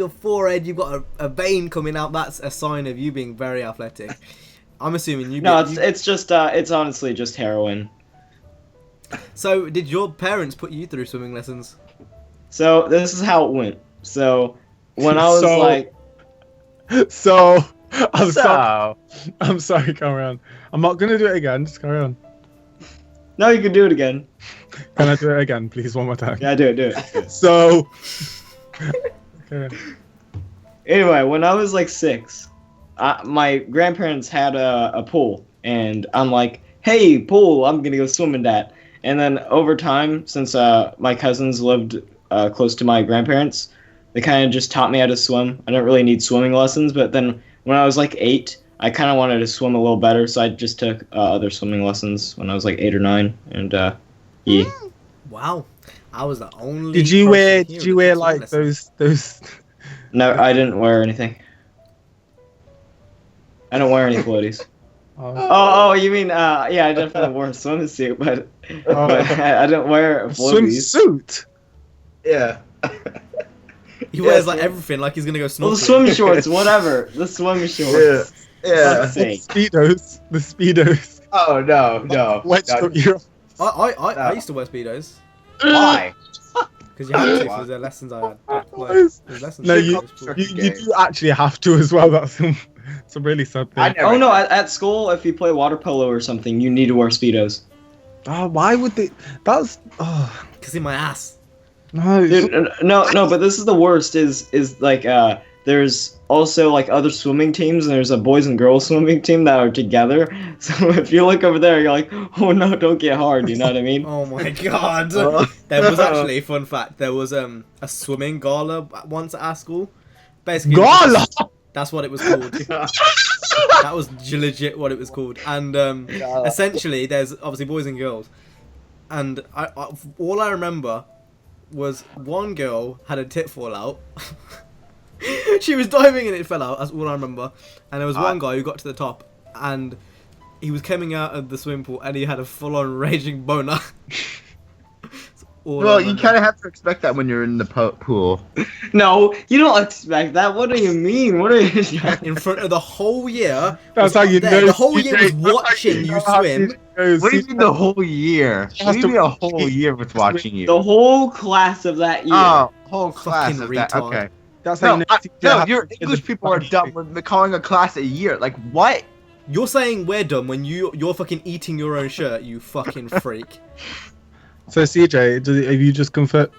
forehead. You've got a vein coming out. That's a sign of you being very athletic. I'm assuming you. No, it's just it's honestly just heroin. So, did your parents put you through swimming lessons? So this is how it went. So when I was like, I'm sorry, carry on. I'm not gonna do it again. Just carry on. no, you can do it again. Can I do it again, please, one more time? Yeah, do it. So, okay. Anyway, when I was like 6, my grandparents had a pool, and I'm like, hey, pool, I'm gonna go swim in that. And then over time, since my cousins lived close to my grandparents, they kind of just taught me how to swim. I didn't really need swimming lessons, but then when I was like 8, I kind of wanted to swim a little better, so I just took other swimming lessons when I was like 8 or 9, and yeah. Wow, I was the only. Did you wear like those? No, I didn't wear anything. I don't wear any floaties. Oh, you mean yeah, I definitely wore a swimsuit, but I didn't wear a floaties. Swimsuit. Yeah. He wears like everything, like he's gonna go snorkeling. Well, the swim shorts, whatever. The swim shorts. Yeah. The speedos. Oh no. I used to wear speedos. Why? Because you had to for the lessons I had. Like, lessons No, you do actually have to as well. That's some really sad thing. Oh no, at school, if you play water polo or something, you need to wear speedos. Oh, why would they? That's because in my ass. No, dude, no. But this is the worst. Is like there's also like other swimming teams, and there's a boys and girls swimming team that are together. So if you look over there, you're like, oh no, don't get hard. You know what I mean? Oh my god. There was actually, fun fact, there was a swimming gala once at our school. Basically, gala. That's what it was called. That was legit what it was called. And essentially, there's obviously boys and girls. And all I remember was one girl had a tit fall out. She was diving and it fell out. That's all I remember. And there was one guy who got to the top and he was coming out of the swimming pool and he had a full-on raging boner. Well, you kind of have to expect that when you're in the pool. No, you don't expect that. What do you mean? What are you in front of the whole year? That's how you know. The whole year was watching you swim. What do you mean the whole year? What do you mean a whole year was watching you? The whole class of that year. Oh, whole class of that. Retard. Okay. That's how No, your English people are dumb with calling a class a year. Like what? You're saying we're dumb when you're fucking eating your own shirt, you fucking freak. So CJ, have you just confirmed?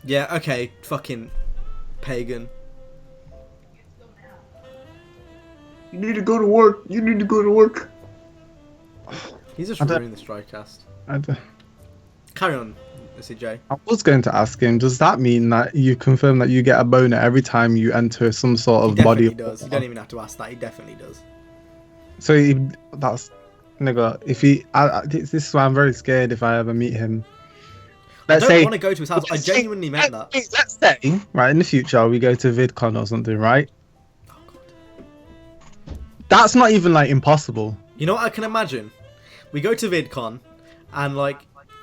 Yeah, okay, fucking pagan. You need to go to work. You need to go to work. He's just ruining the Drivecast. Carry on, CJ. I was going to ask him, does that mean that you confirm that you get a boner every time you enter some sort of body? He does. You don't even have to ask that. He definitely does. So that's nigga. If he, this is why I'm very scared if I ever meet him. I don't want to go to his house. I genuinely meant that. Let's say, right, in the future we go to VidCon or something, right? Oh god. That's not even like impossible. You know what I can imagine? We go to VidCon and like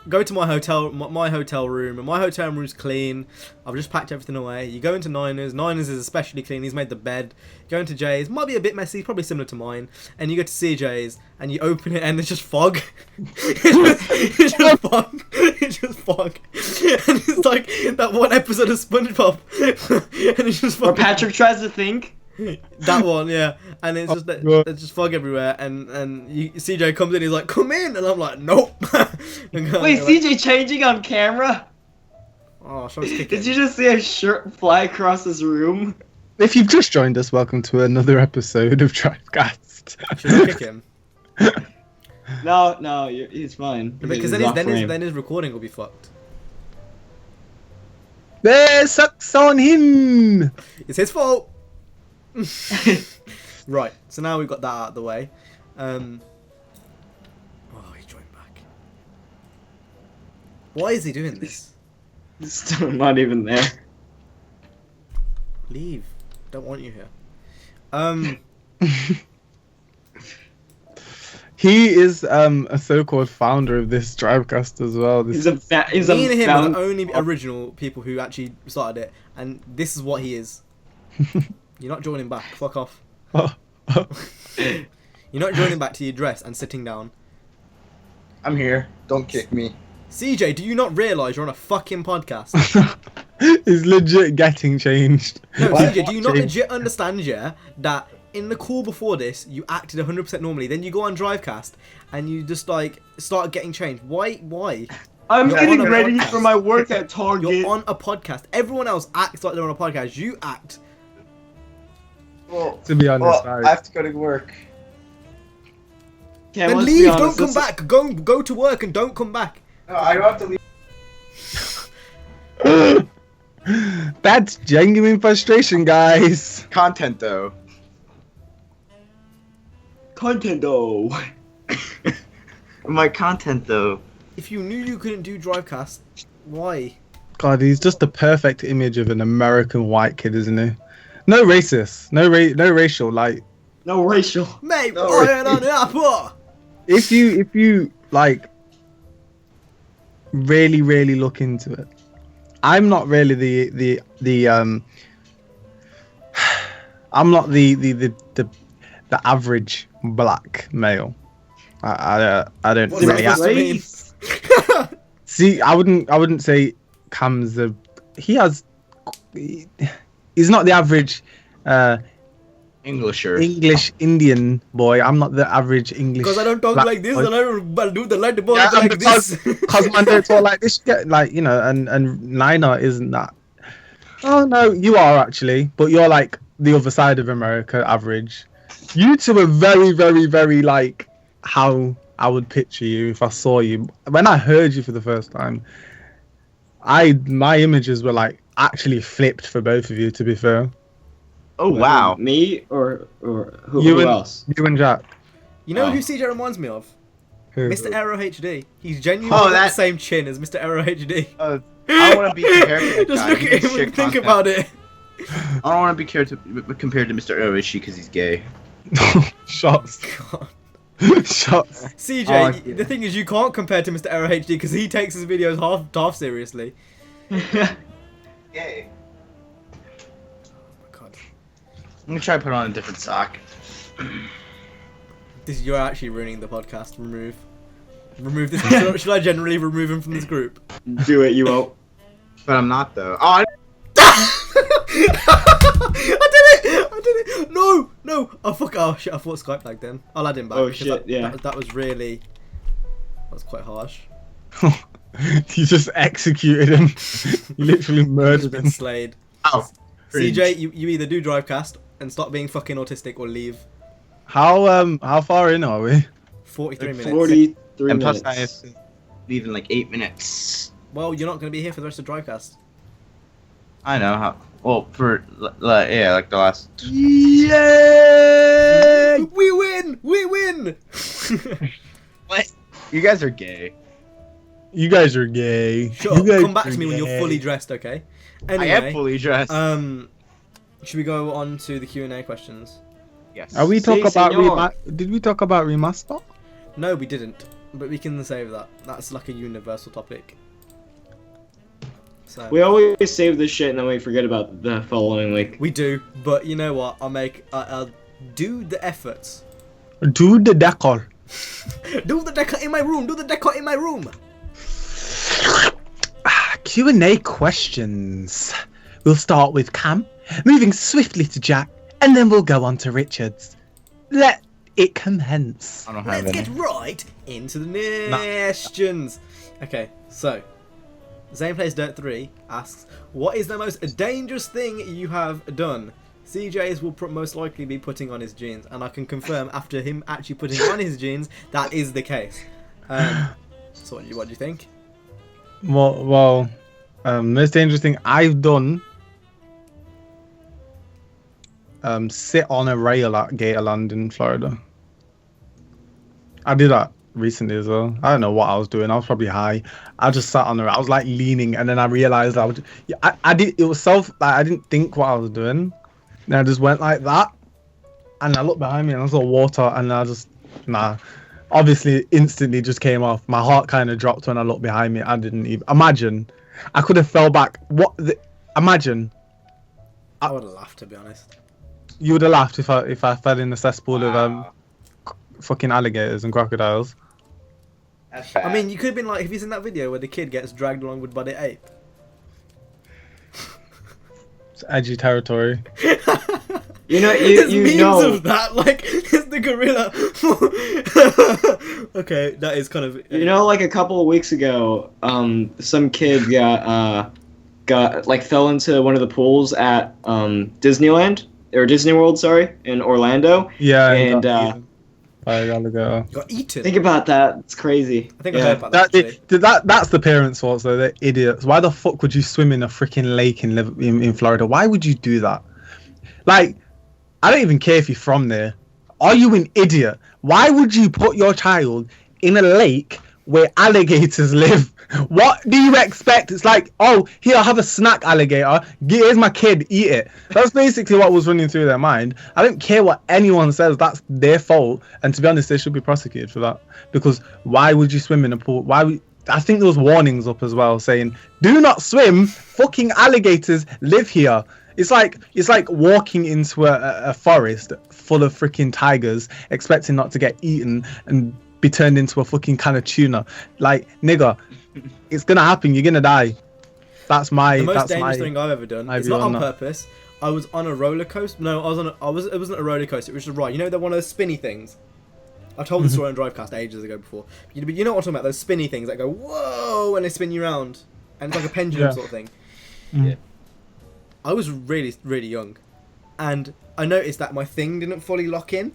go to my hotel room, and my hotel room's clean. I've just packed everything away. You go into Niners. Niners is especially clean. He's made the bed. You go into Jay's. Might be a bit messy, probably similar to mine. And you go to CJ's, and you open it, and it's just fog. It's just fog. It's just fog. And it's like that one episode of SpongeBob. And it's just fog. Where Patrick tries to think. That one, yeah, and it's just there's just fog everywhere, and CJ comes in, he's like, "Come in," and I'm like, "Nope." Wait, CJ changing on camera? Oh, shall I kick Did you just see a shirt fly across his room? If you've just joined us, welcome to another episode of Drivecast. Should I kick him? No, he's fine. Because then his recording will be fucked. There, sucks on him. It's his fault. Right, so now we've got that out of the way. Oh, he's joined back. Why is he doing this? Still not even there. Leave. Don't want you here. He is a so-called founder of this Drivecast as well. He's This, he's Me and him are found- the only original people who actually started it, and this is what he is. You're not joining back. Fuck off. You're not joining back to your dress and sitting down. I'm here. Don't kick me. CJ, do you not realise you're on a fucking podcast? is legit getting changed. No, What? CJ, do you not Change. legit understand, yeah, that in the call before this, you acted 100% normally, then you go on Drivecast, and you just, like, start getting changed. Why? I'm You're getting on a ready podcast. for my work at Target. You're on a podcast. Everyone else acts like they're on a podcast. You act. Well, To be honest, I have to go to work. Cam, Then let's be leave, honest, don't come this- back. Go to work and don't come back. No, I don't have to leave. That's genuine frustration, guys. Content though. Content though. My content though. If you knew you couldn't do Drivecast, why? God, he's just the perfect image of an American white kid, isn't he? No racist, no racial. Like, No racial. Mate, No, I ain't on the apple. if you like really look into it, I'm not really the I'm not the average black male. I don't What's really that supposed to mean? Race. see. I wouldn't say Cam's he's not the average Englisher. English Indian boy. I'm not the average English. Because I don't talk black like this, boy. and I don't do the light the ball Yeah, and like this. because man don't talk like this. Get like, you know, and Nina isn't that. Oh no, you are actually, but you're like the other side of America average. You two are very like how I would picture you if I saw you. When I heard you for the first time, my images were like actually flipped for both of you. To be fair, Oh wow. Me or who, You who and- else? you and Jack. You know Oh. who CJ reminds me of? Who? Mr. Aero HD. He's genuinely Oh, got the that- same chin as Mr. Aero HD. I want to be compared to that Just guy. look He at makes him shit and think content. about it. I don't want to be compared to Mr. Orochi because he's gay. Shots. God. Shots. CJ, Oh, yeah. the thing is, you can't compare to Mr. Aero HD because he takes his videos half seriously. Gay. God. I'm gonna try to put on a different sock. You're actually ruining the podcast. Remove this. Should I generally remove him from this group? Do it, you won't. But I'm not though. Oh, I did it! No! Oh fuck! Oh shit! I thought Skype lagged then. I'll add him back. Oh, because shit, yeah. That was really. That was quite harsh. You just executed him. You literally He's murdered been him. slayed. oh. CJ, you either do Drivecast and stop being fucking autistic, or leave. How far in are we? 43 minutes. 43 And plus minutes. I have to leave in like 8 minutes. Well, you're not going to be here for the rest of Drivecast. I know how. Well, for yeah, like the last. Yay! We win! We win! What? You guys are gay. You guys are gay. Shut You up. guys Come back are to me when you're gay. fully dressed, okay? I Anyway, am fully dressed. should we go on to the Q&A questions? yes. Are we Si, talk about senor. did we talk about remaster? No, we didn't. But we can save that. That's like a universal topic. So We always save this shit and then we forget about the following week. we do, but you know what? I'll do the efforts. Do the decor. Do the decor in my room. Do the decor in my room. Q&A questions. We'll start with Cam, moving swiftly to Jack, and then we'll go on to Richards. Let it commence. I don't have Let's any. get right into the questions. Okay, so Zane Plays Dirt 3 asks, what is the most dangerous thing you have done? CJ's will most likely be putting on his jeans, and I can confirm after him actually putting on his jeans, that is the case. So what do you think? Well, Most dangerous thing I've done. Sit on a rail at Gatorland in Florida. I did that recently as well. I don't know what I was doing. I was probably high. I just sat on the. I was like leaning, and then I realized I would. Yeah, I did. It was self. Like, I didn't think what I was doing. And I just went like that, and I looked behind me and I saw water, and I just Obviously, instantly just came off. My heart kind of dropped when I looked behind me. I didn't even imagine. I could have fell back. Imagine. I would have laughed, to be honest. You would have laughed if I fell in the cesspool of fucking alligators and crocodiles. That's bad. I mean, you could have been like, have you seen that video where the kid gets dragged along with Buddy Ape? It's edgy territory. You know, There's you memes know. of that, like, it's the gorilla. Okay, that is kind of. You know, like a couple of weeks ago, some kid got like fell into one of the pools at Disneyland or Disney World, sorry, in Orlando. Yeah, and by an alligator. Got eaten. think about that. It's crazy. I think I heard about that. That's the parents' fault, though. They're idiots. Why the fuck would you swim in a freaking lake in Florida? Why would you do that? Like, I don't even care if you're from there. Are you an idiot? Why would you put your child in a lake where alligators live? What do you expect? It's like, oh, here, have a snack, alligator. Here's my kid, eat it. That's basically what was running through their mind. I don't care what anyone says. That's their fault. And to be honest, they should be prosecuted for that. Because why would you swim in a pool? I think there was warnings up as well saying, do not swim. Fucking alligators live here. It's like walking into a forest full of freaking tigers, expecting not to get eaten and be turned into a fucking can of tuna. Like, nigga, it's gonna happen. You're gonna die. The most dangerous thing I've ever done. It's not on purpose. I was on a roller coaster. No, it wasn't a roller coaster. It was just a ride. You know, they're one of those spinny things. I told the story on Drivecast ages ago before. You know what I'm talking about? Those spinny things that go whoa and they spin you around, and it's like a pendulum sort of thing. Yeah. I was really, really young, and I noticed that my thing didn't fully lock in.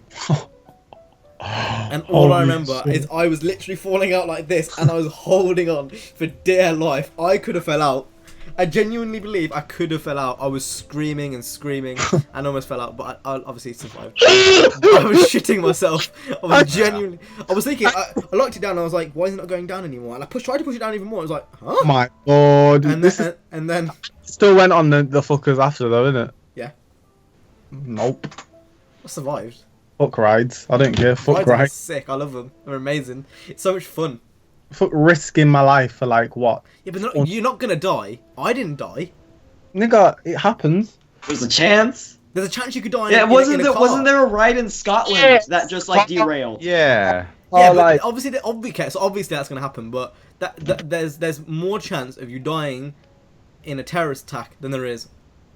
And all I remember is I was literally falling out like this, and I was holding on for dear life. I could have fell out. I genuinely believe I could have fell out. I was screaming and screaming and almost fell out, but I obviously survived. I was shitting myself. I was thinking, I locked it down and I was like, why is it not going down anymore? And I tried to push it down even more. I was like, huh? Oh my god. And then still went on the fuckers after though, innit? Yeah. Nope. I survived. Fuck rides. I don't care. Fuck Rides are rides. sick. I love them. They're amazing. It's so much fun. Fuck risking my life for like what? Yeah, but you're not gonna die. I didn't die. Nigga, it happens. There's a chance. There's a chance you could die. Yeah, in wasn't a car. there a ride in Scotland that just like derailed? Yeah. Yeah, Oh, but like- obviously that's gonna happen. But there's more chance of you dying in a terrorist attack than there is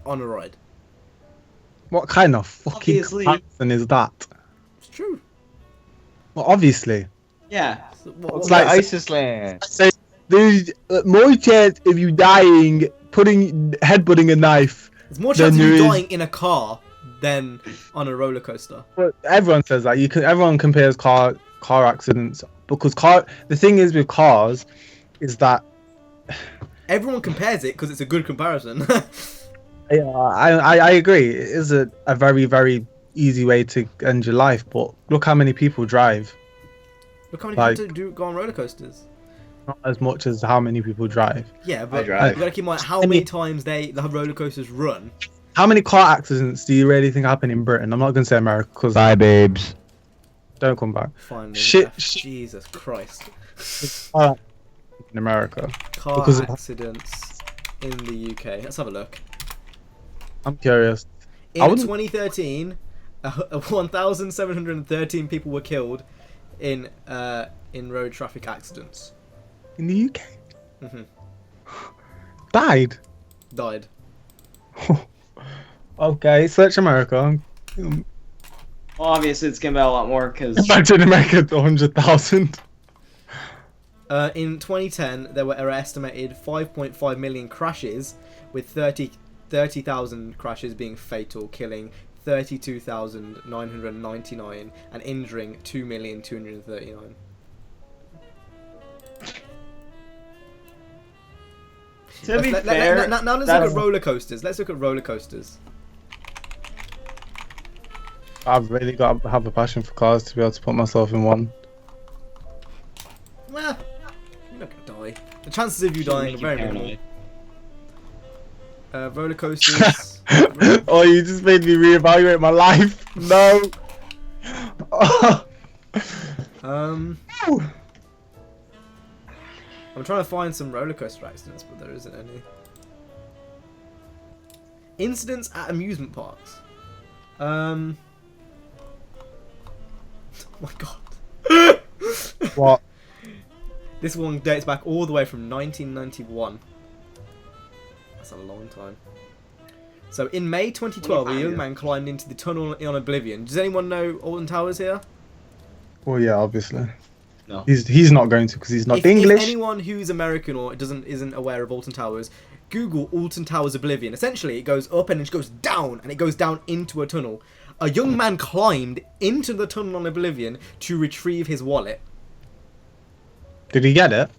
on a ride. What kind of fucking Obviously. comparison is that? It's true. Well, obviously. Yeah. So, It's like ISIS land. say there's more chance of you dying headbutting a knife. there's more chance of there you is- dying in a car than on a roller coaster. But everyone says that. Everyone compares car accidents because the thing is with cars is that Everyone compares it because it's a good comparison. yeah, I agree. It is a very, very easy way to end your life, but look how many people drive. Look how many Like- people do go on roller coasters. Not as much as how many people drive. Yeah, but you drive. gotta keep in mind how many times the roller coasters run. How many car accidents do you really think happen in Britain? I'm not going to say America because Bye, babes. don't come back. Finally, Shit. Jesus Christ. In America. Car Because- accidents in the UK. Let's have a look. I'm curious. I In wouldn't- 2013, 1,713 people were killed in road traffic accidents. In the UK? Mhm. Died? Died. Okay, search America. Well, obviously it's gonna be a lot more because Imagine America at 100,000. In 2010, there were an estimated 5.5 million crashes, with 30,000 crashes being fatal, killing 32,999 and injuring 2,239,000. To be fair, now let's look at roller coasters. Let's look at roller coasters. I've really got to have a passion for cars to be able to put myself in one. Well, you're not gonna die. The chances of you dying are very minimal. Roller coasters. Oh, you just made me reevaluate my life. No. I'm trying to find some roller coaster accidents, but there isn't any. Incidents at amusement parks. Oh my god. What? This one dates back all the way from 1991. That's a long time. So in May 2012, a young man climbed into the tunnel on Oblivion. Does anyone know Alton Towers here? Well, yeah, obviously. No. He's not going to because he's not If English. anyone who's American or isn't aware of Alton Towers, Google Alton Towers Oblivion. Essentially, it goes up and it goes down, and it goes down into a tunnel. A young man climbed into the tunnel on Oblivion to retrieve his wallet. Did he get it?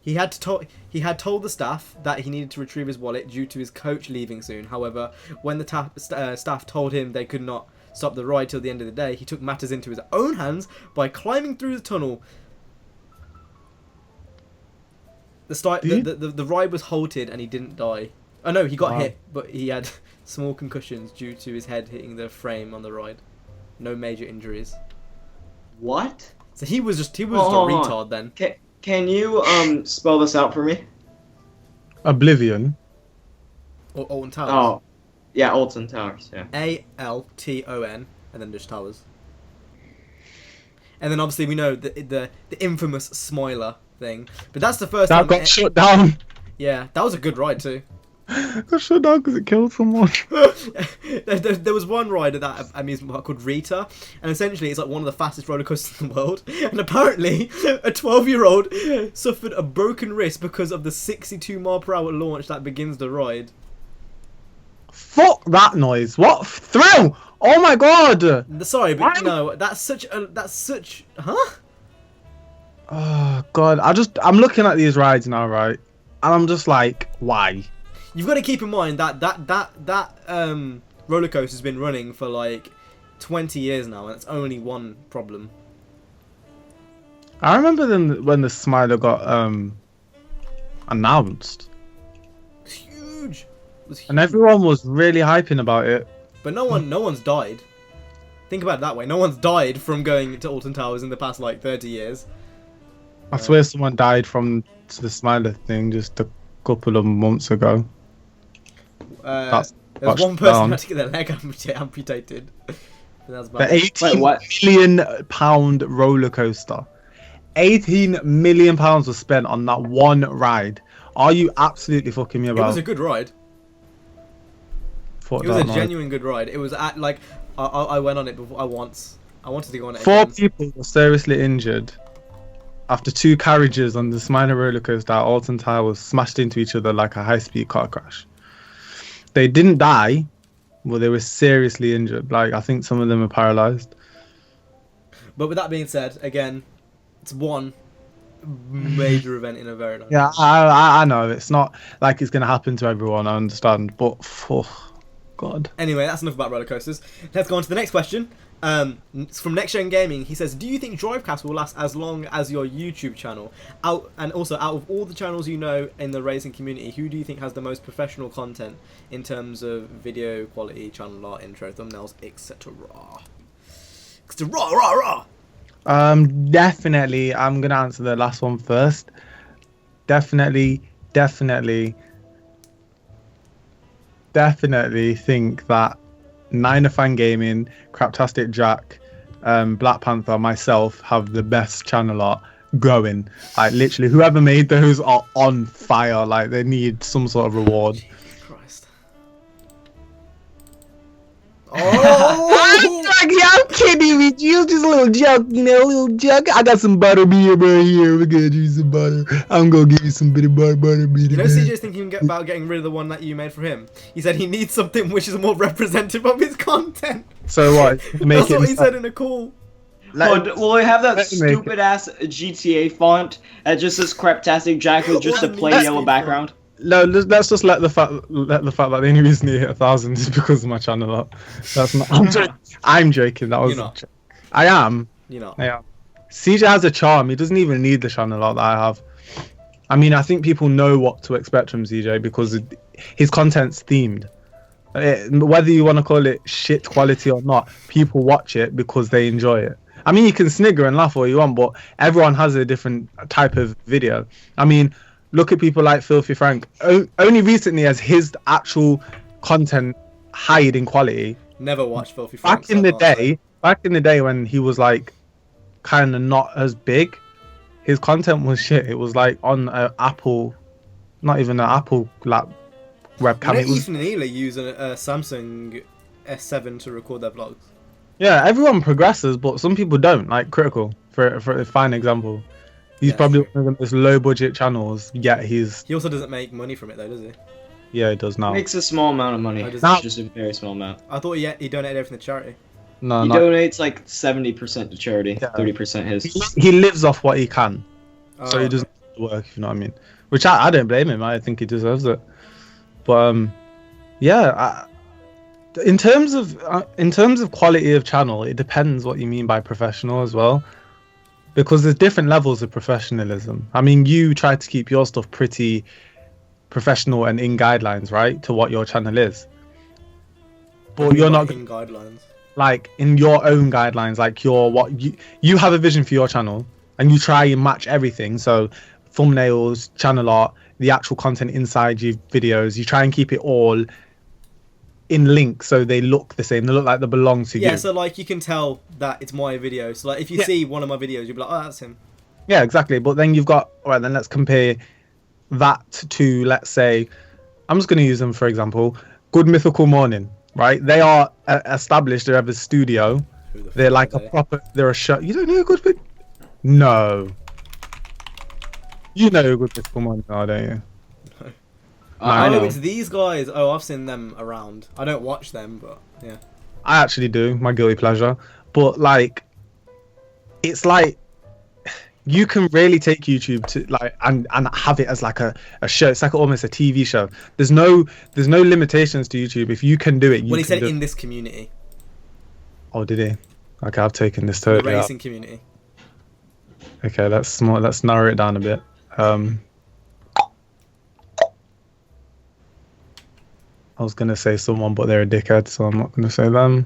He had told the staff that he needed to retrieve his wallet due to his coach leaving soon. However, when the staff told him they could not stop the ride till the end of the day, he took matters into his own hands by climbing through the tunnel. The ride was halted and he didn't die. Oh no, he got hit, but he had small concussions due to his head hitting the frame on the ride. No major injuries. What? So he was just a retard then. Can you spell this out for me? Oblivion. Or Alton Towers. Oh, yeah, Alton Towers. Yeah. Alton, and then just Towers. And then obviously we know the infamous Smiler thing, but that's the first time That got shut down. Yeah, that was a good ride too. Got shut down because it killed someone. There was one ride at that amusement park called Rita, and essentially it's like one of the fastest roller coasters in the world. And apparently, a 12-year-old suffered a broken wrist because of the 62-mile-per-hour launch that begins the ride. Fuck that noise! What thrill! Oh my god! Sorry, but no, that's such. Huh? Oh god, I'm looking at these rides now, right? And I'm just like, why? You've got to keep in mind that roller coaster's been running for like 20 years now, and it's only one problem. I remember when the Smiler got announced. It's huge. It was huge. And everyone was really hyping about it. But no one's died. Think about it that way. No one's died from going to Alton Towers in the past like 30 years. I swear someone died from the Smiler thing just a couple of months ago. There's one person who had to get their leg amputated. That's bad. The 18 million pound roller coaster. 18 million pounds was spent on that one ride. Are you absolutely fucking me about? It was a good ride. It was a genuine good ride. It was at like I went on it before. I wanted to go on it. Four people were seriously injured after two carriages on the Smiler roller coaster at Alton Towers smashed into each other like a high-speed car crash. They didn't die, but they were seriously injured. Like, I think some of them are paralyzed. But with that being said, again, it's one major event in a very long time. Yeah, I know. It's not like it's going to happen to everyone, I understand. But, oh, God. Anyway, that's enough about roller coasters. Let's go on to the next question. It's from Next Gen Gaming. He says, do you think Drivecast will last as long as your YouTube channel? And also, out of all the channels you know in the racing community, who do you think has the most professional content in terms of video quality, channel art, intro, thumbnails, etc.? Definitely, I'm going to answer the last one first. Definitely think that Niner Fan Gaming, Craptastic Jack, Black Panther, myself have the best channel art going. Like, literally, whoever made those are on fire. Like, they need some sort of reward. Jesus Christ. Oh! I'm kidding with you. Just a little joke, you know, a little joke. I got some butter beer right here. We're gonna do some butter. I'm gonna give you some bit of butter beer. You know, CJ's thinking about getting rid of the one that you made for him. He said he needs something which is more representative of his content. So what? That's what he said in a call. Will we have that stupid ass GTA font that just says Craptastic Jack with just a plain yellow background? No, let's just let the fact that the only reason he hit 1,000 is because of my channel up. That's not. I'm joking. That was. You're not. I am. You know. I am. CJ has a charm. He doesn't even need the channel up that I have. I mean, I think people know what to expect from CJ because his content's themed. Whether you want to call it shit quality or not, people watch it because they enjoy it. I mean, you can snigger and laugh all you want, but everyone has a different type of video. I mean, look at people like Filthy Frank. Only recently has his actual content higher in quality. Never watched Filthy Frank. Back in the day when he was like kind of not as big, his content was shit. It was like on an Apple, not even an Apple webcam. Didn't Ethan and Ely use a Samsung S7 to record their vlogs? Yeah, everyone progresses, but some people don't. Like Critical, for a fine example. He's probably one of the most low budget channels, yet He also doesn't make money from it though, does he? Yeah, he does now. Makes a small amount of money. It's just a very small amount. I thought he donated everything to charity. No, He donates like 70% to charity, 30% his. He lives off what he can, so Oh, he doesn't have to work, if you know what I mean. Which I don't blame him. I think he deserves it. But yeah, in terms of quality of channel, it depends what you mean by professional as well, because there's different levels of professionalism. I mean, you try to keep your stuff pretty professional and in guidelines, right, to what your channel is. But you're not in guidelines. Like in your own guidelines, like you have a vision for your channel and you try and match everything. So thumbnails, channel art, the actual content inside your videos, you try and keep it all in link so they look the same. They look like they belong to you. Yeah, so like you can tell that it's my video. So like if you see one of my videos, you'll be like, oh, that's him. Yeah, exactly. But then you've got, all right, then let's compare that to, let's say, I'm just going to use them for example, Good Mythical Morning, right? They are established. They have a studio. They're like a proper, they're a show. You don't know Good Mythical? No. You know Good Mythical Morning now, don't you? No. I know. It's these guys. Oh, I've seen them around. I don't watch them, but yeah. I actually do, my guilty pleasure. But like, it's like, you can really take YouTube to like and have it as like a show. It's like almost a TV show. There's no limitations to YouTube. If you can do it, you Well, he can said do in it. this community, Oh, did he? Okay, I've taken this the totally out. racing community. Okay, that's small. Let's narrow it down a bit. I was gonna say someone, but they're a dickhead, so I'm not gonna say them.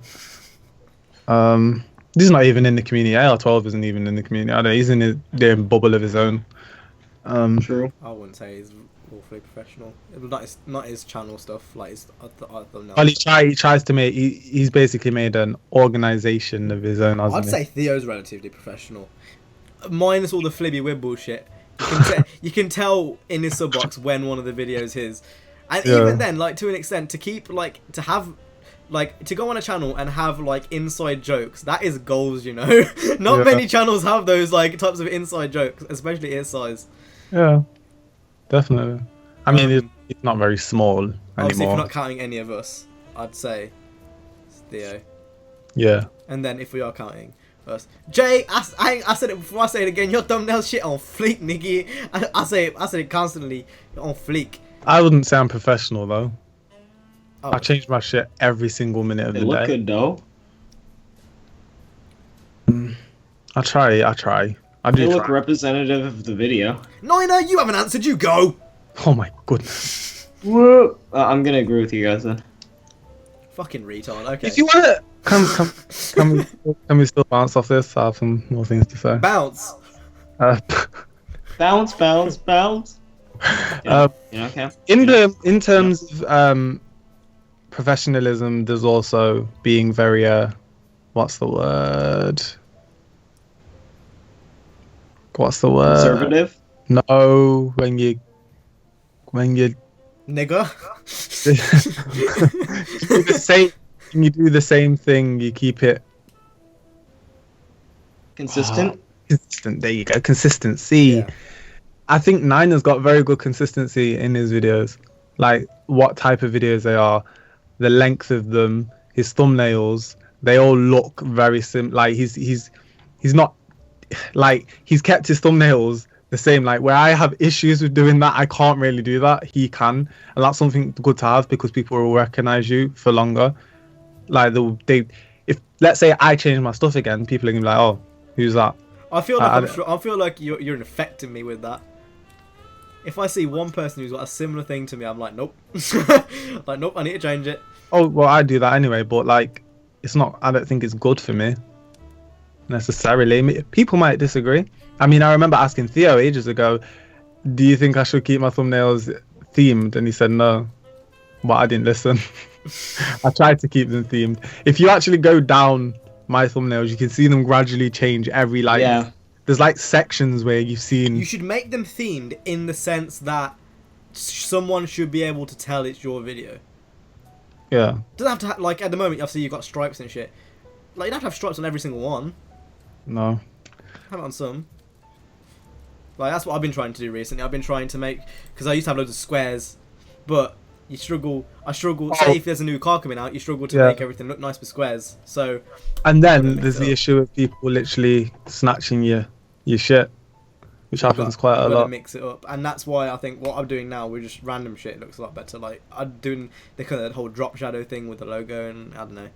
He's not even in the community. AR12 isn't even in the community. I don't know, he's in his damn bubble of his own. True. I wouldn't say he's awfully professional. Not his channel stuff. Like his other Well, he tries to make. He's basically made an organization of his own. I'd say Theo's relatively professional, minus all the flibby wib bullshit. You can tell in his sub box when one of the videos is, and even then, like to an extent, to keep like to have. Like, to go on a channel and have, like, inside jokes, that is goals, you know? Not many channels have those, like, types of inside jokes, especially his size. Yeah, definitely. I mean, it's not very small Obviously, if anymore. you're not counting any of us, I'd say it's Theo. Yeah. And then if we are counting us, Jay, I said it before, I say it again, your thumbnail shit on fleek, nigga. I said it constantly, on fleek. I wouldn't say I'm professional, though. Oh. I change my shit every single minute of They the look day. good though. I try. I They do look try. representative of the video. Nina, you haven't answered, you go! Oh my goodness. Whoa. I'm gonna agree with you guys then. Fucking retard, okay. If you want to... Can we still bounce off this? I have some more things to say. Bounce! Bounce, bounce, bounce. Okay. In terms of professionalism, there's also being very what's the word? Conservative. No, when you Nigga. do the same. When you do the same thing, you keep it Consistent. consistent. There you go, consistency. Yeah. I think Nina's got very good consistency in his videos, like what type of videos they are, the length of them, his thumbnails. They all look very sim. Like he's not like he's kept his thumbnails the same. Like where I have issues with doing that, I can't really do that. He can, and that's something good to have because people will recognize you for longer. Like if let's say I change my stuff again, people are gonna be like, "Oh, who's that?" I feel like I feel like you're infecting me with that. If I see one person who's got a similar thing to me, I'm like, nope, like nope, I need to change it. Oh well, I do that anyway, but like, it's not. I don't think it's good for me necessarily. People might disagree. I mean, I remember asking Theo ages ago, "Do you think I should keep my thumbnails themed?" And he said no, but I didn't listen. I tried to keep them themed. If you actually go down my thumbnails, you can see them gradually change every like. Yeah. There's like sections where you've seen. You should make them themed in the sense that someone should be able to tell it's your video. Yeah. Doesn't have to like at the moment. Obviously, you've got stripes and shit. Like you don't have to have stripes on every single one. No. Have it on some. Like that's what I've been trying to do recently. I've been trying to make because I used to have loads of squares, but you struggle. I struggle. Say if there's a new car coming out, you struggle to make everything look nice with squares. So. And then there's the issue of people literally snatching your shit, which happens quite a lot. Mix it up, and that's why I think what I'm doing now, we're just random shit. Looks a lot better. Like I'm doing the kind of whole drop shadow thing with the logo, and I don't know.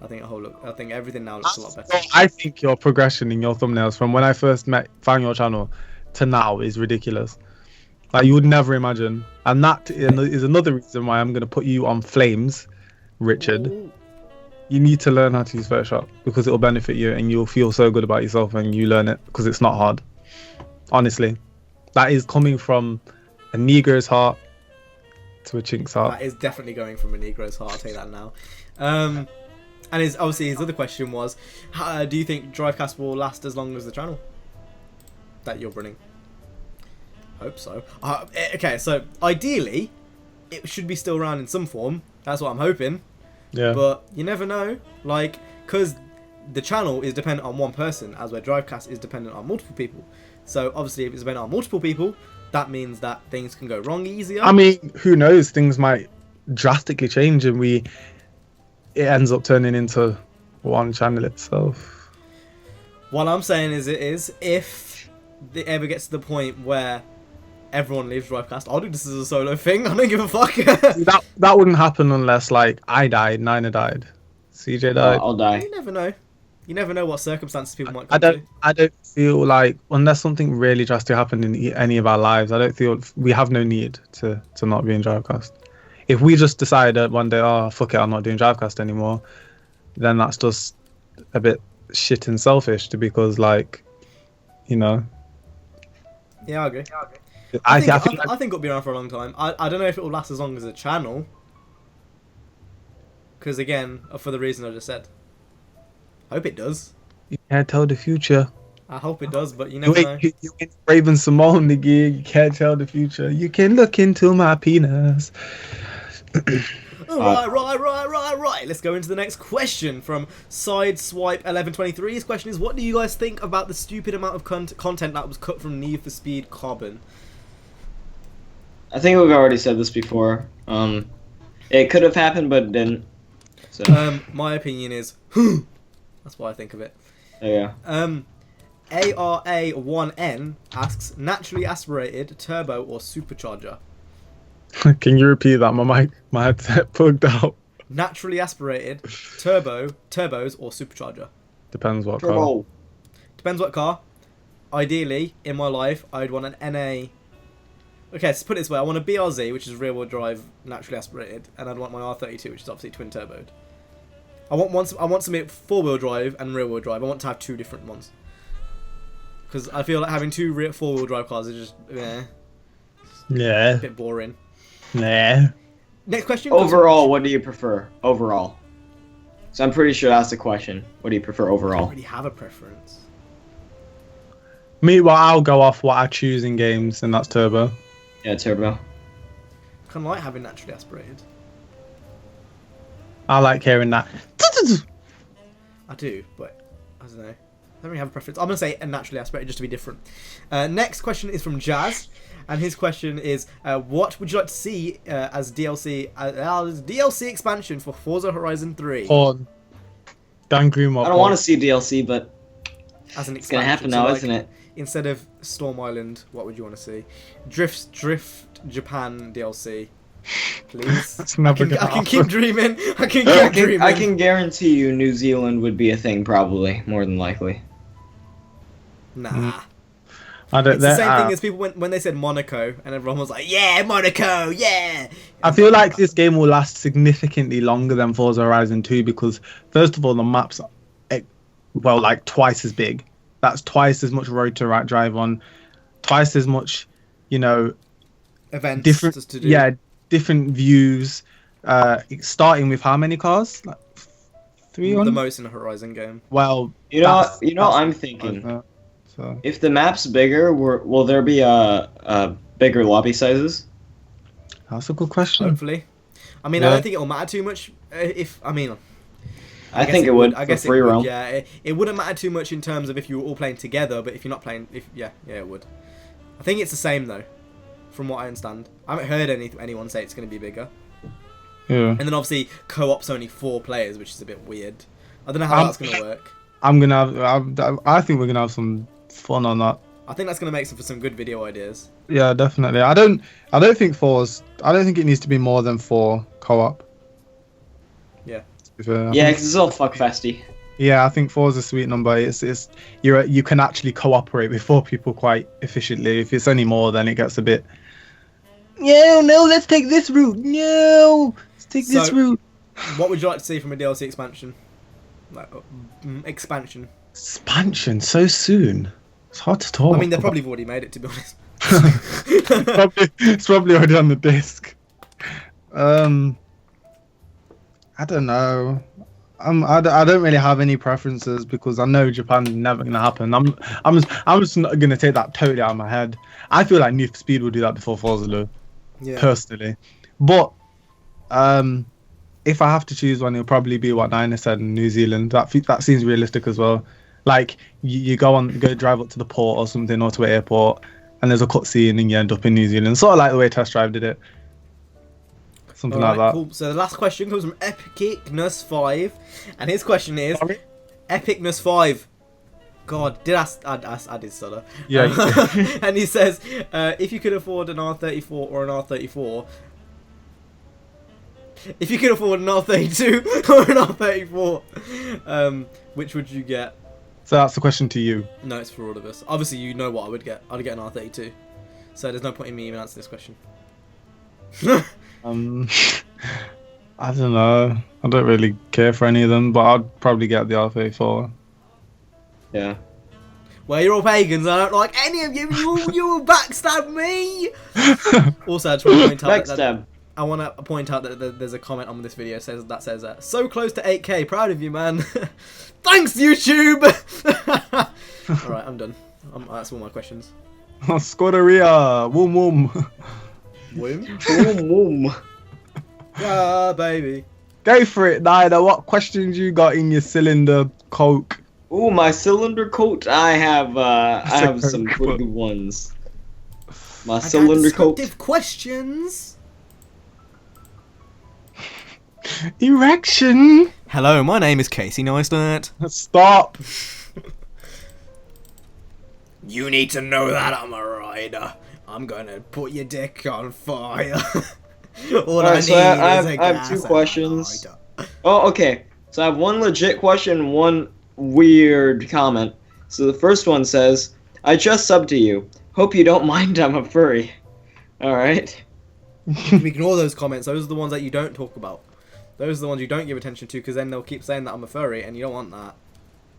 I think everything now looks a lot better. I think your progression in your thumbnails from when I first found your channel to now is ridiculous. Like you would never imagine, and that is another reason why I'm gonna put you on flames, Richard. Ooh. You need to learn how to use Photoshop because it will benefit you, and you'll feel so good about yourself when you learn it because it's not hard. Honestly, that is coming from a Negro's heart to a chink's heart. That is definitely going from a Negro's heart. I'll tell you that now. And his other question was, do you think Drivecast will last as long as the channel that you're running? Hope so. Okay, so ideally, it should be still around in some form. That's what I'm hoping. Yeah. But you never know, like, because the channel is dependent on one person, as where Drivecast is dependent on multiple people. So obviously, if it's dependent on multiple people, that means that things can go wrong easier. I mean, who knows? Things might drastically change, and it ends up turning into one channel itself. What I'm saying is, if it ever gets to the point where everyone leaves Drivecast, I'll do this as a solo thing. I don't give a fuck. that wouldn't happen unless like I died, Nina died, CJ died. I'll die. You never know. You never know what circumstances people might come to. I don't feel like unless something really drastic happened in any of our lives, I don't feel we have no need to not be in Drivecast. If we just decide one day, oh fuck it, I'm not doing Drivecast anymore, then that's just a bit shit and selfish because like, you know. Yeah, I agree. I think it'll be around for a long time. I don't know if it will last as long as a channel. Because again, for the reason I just said. I hope it does. You can't tell the future. I hope it does, but you never know. You ain't Raven Simone, nigga. You can't tell the future. You can look into my penis. Right. Let's go into the next question from Sideswipe1123. His question is, what do you guys think about the stupid amount of content that was cut from Need for Speed Carbon? I think we've already said this before. It could have happened, but it didn't. So. My opinion is, that's what I think of it. Yeah. ARA1N asks, naturally aspirated, turbo, or supercharger? Can you repeat that? My headset plugged out. Naturally aspirated, turbos, or supercharger? Depends what Turbo. car. Depends what car. Ideally, in my life, I'd want an NA. Okay, let's put it this way. I want a BRZ, which is rear-wheel drive, naturally aspirated, and I'd want my R32, which is obviously twin-turboed. I want something four-wheel drive and rear-wheel drive. I want to have two different ones. Because I feel like having two four-wheel drive cars is just, Yeah. a bit boring. Nah. Next question. Overall, what do you prefer? Overall. So I'm pretty sure that's the question. What do you prefer I overall? don't really have a preference. Me, well, I'll go off what I choose in games, and that's turbo. Yeah, turbo. I kind of like having naturally aspirated. I like hearing that. I do, but I don't know. I don't really have a preference. I'm going to say naturally aspirated just to be different. Next question is from Jazz. And his question is, what would you like to see as DLC expansion for Forza Horizon 3? Porn. Gangrene. I don't want to see DLC, but As an it's gonna expansion. happen now, isn't it? instead of Storm Island, what would you want to see? Drift Japan DLC, please. That's never I gonna can keep happen. dreaming. I can keep dreaming. I can guarantee you New Zealand would be a thing, probably, more than likely. Nah. I don't. It's the same that- thing as people when they said Monaco, and everyone was like, "Yeah, Monaco, yeah." I feel like this game will last significantly longer than Forza Horizon 2 because, first of all, the maps are, well, like twice as big. That's twice as much road to drive on, twice as much, you know, Events different, just to do. yeah, different views. Starting with how many cars? Like 300. The most in a Horizon game. Well, You know, that's- that's- I'm thinking. So If the map's bigger, will there be bigger lobby sizes? that's a good question. Hopefully, I mean, I don't think it'll matter too much. I guess I think it would. I guess free it would. roam. Yeah, it wouldn't matter too much in terms of if you were all playing together, but if you're not playing, yeah, it would. I think it's the same though, from what I understand. I haven't heard anyone say it's going to be bigger. Yeah. And then obviously co-op's only 4 players, which is a bit weird. I don't know how that's going to work. I'm gonna have. I think we're gonna have some fun on that. I think that's going to make for some good video ideas. Yeah, definitely. I don't think it needs to be more than 4 co-op. Yeah. To be fair. Yeah, because it's all fuckfesty. Yeah, I think 4 is a sweet number. It's you can actually cooperate with 4 people quite efficiently. If it's any more, then it gets a bit. No, let's take this route. No, let's take this So- route. What would you like to see from a DLC expansion? Like expansion. Expansion so soon. It's hard to talk. I mean, they've about. probably already made it, to be honest. It's probably already on the disc. I don't know. I don't really have any preferences because I know Japan's never gonna happen. I'm just not gonna take that totally out of my head. I feel like Need for Speed will do that before Forza though, Yeah. personally. But if I have to choose one, it'll probably be what Nina said in New Zealand. That seems realistic as well. Like you go drive up to the port or something or to an airport, and there's a cutscene and you end up in New Zealand. Sort of like the way Test Drive did it. Something like that. Cool. So the last question comes from Epicness5, and his question is Sorry? Epicness5. God, I did stutter. Yeah, you did. And he says, if you could afford an R34 or an R34, if you could afford an R32 or an R34, which would you get? So that's the question to you. No, it's for all of us. Obviously, you know what I would get. I'd get an R32. So there's no point in me even answering this question. I don't know. I don't really care for any of them, but I'd probably get the R34. Yeah. Well, you're all pagans. I don't like any of you. You will backstab me. Also, I just want to point out Backstab. I want to point out that there's a comment on this video that says so close to 8K. Proud of you, man. Thanks, YouTube. All right, I'm done. That's all my questions. Scuderia! Woom woom! Womb? Boom, boom. Yeah, baby. Go for it, Nida. What questions you got in your cylinder coke? Ooh, my cylinder coat. I have some Coke. good ones. My I got cylinder coat. descriptive questions. Erection! Hello, my name is Casey Neistat. Stop! You need to know that I'm a rider. I'm gonna put your dick on fire. All Alright, so I have gas two and a questions. lighter. Oh, okay. So I have one legit question, one weird comment. So the first one says, I just subbed to you. Hope you don't mind I'm a furry. Alright. Ignore those comments. Those are the ones that you don't talk about. Those are the ones you don't give attention to because then they'll keep saying that I'm a furry and you don't want that.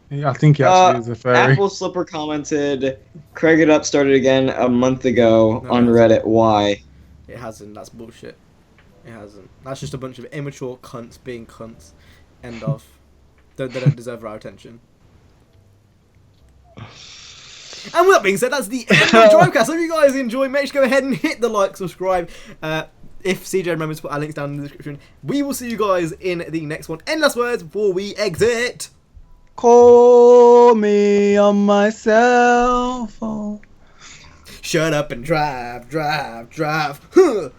Yeah, I think he actually is a fairy. Apple Slipper commented, Craig It Up started again a month ago No, on no. Reddit. Why? It hasn't. That's bullshit. It hasn't. That's just a bunch of immature cunts being cunts. End of. They don't deserve our attention. And with that being said, that's the end of the Drivecast. Hope you guys enjoy. Make sure to go ahead and hit the like, subscribe. If CJ remembers to put our links down in the description. We will see you guys in the next one. Any last words before we exit? Call me on my cell phone. Shut up and drive. Welcome.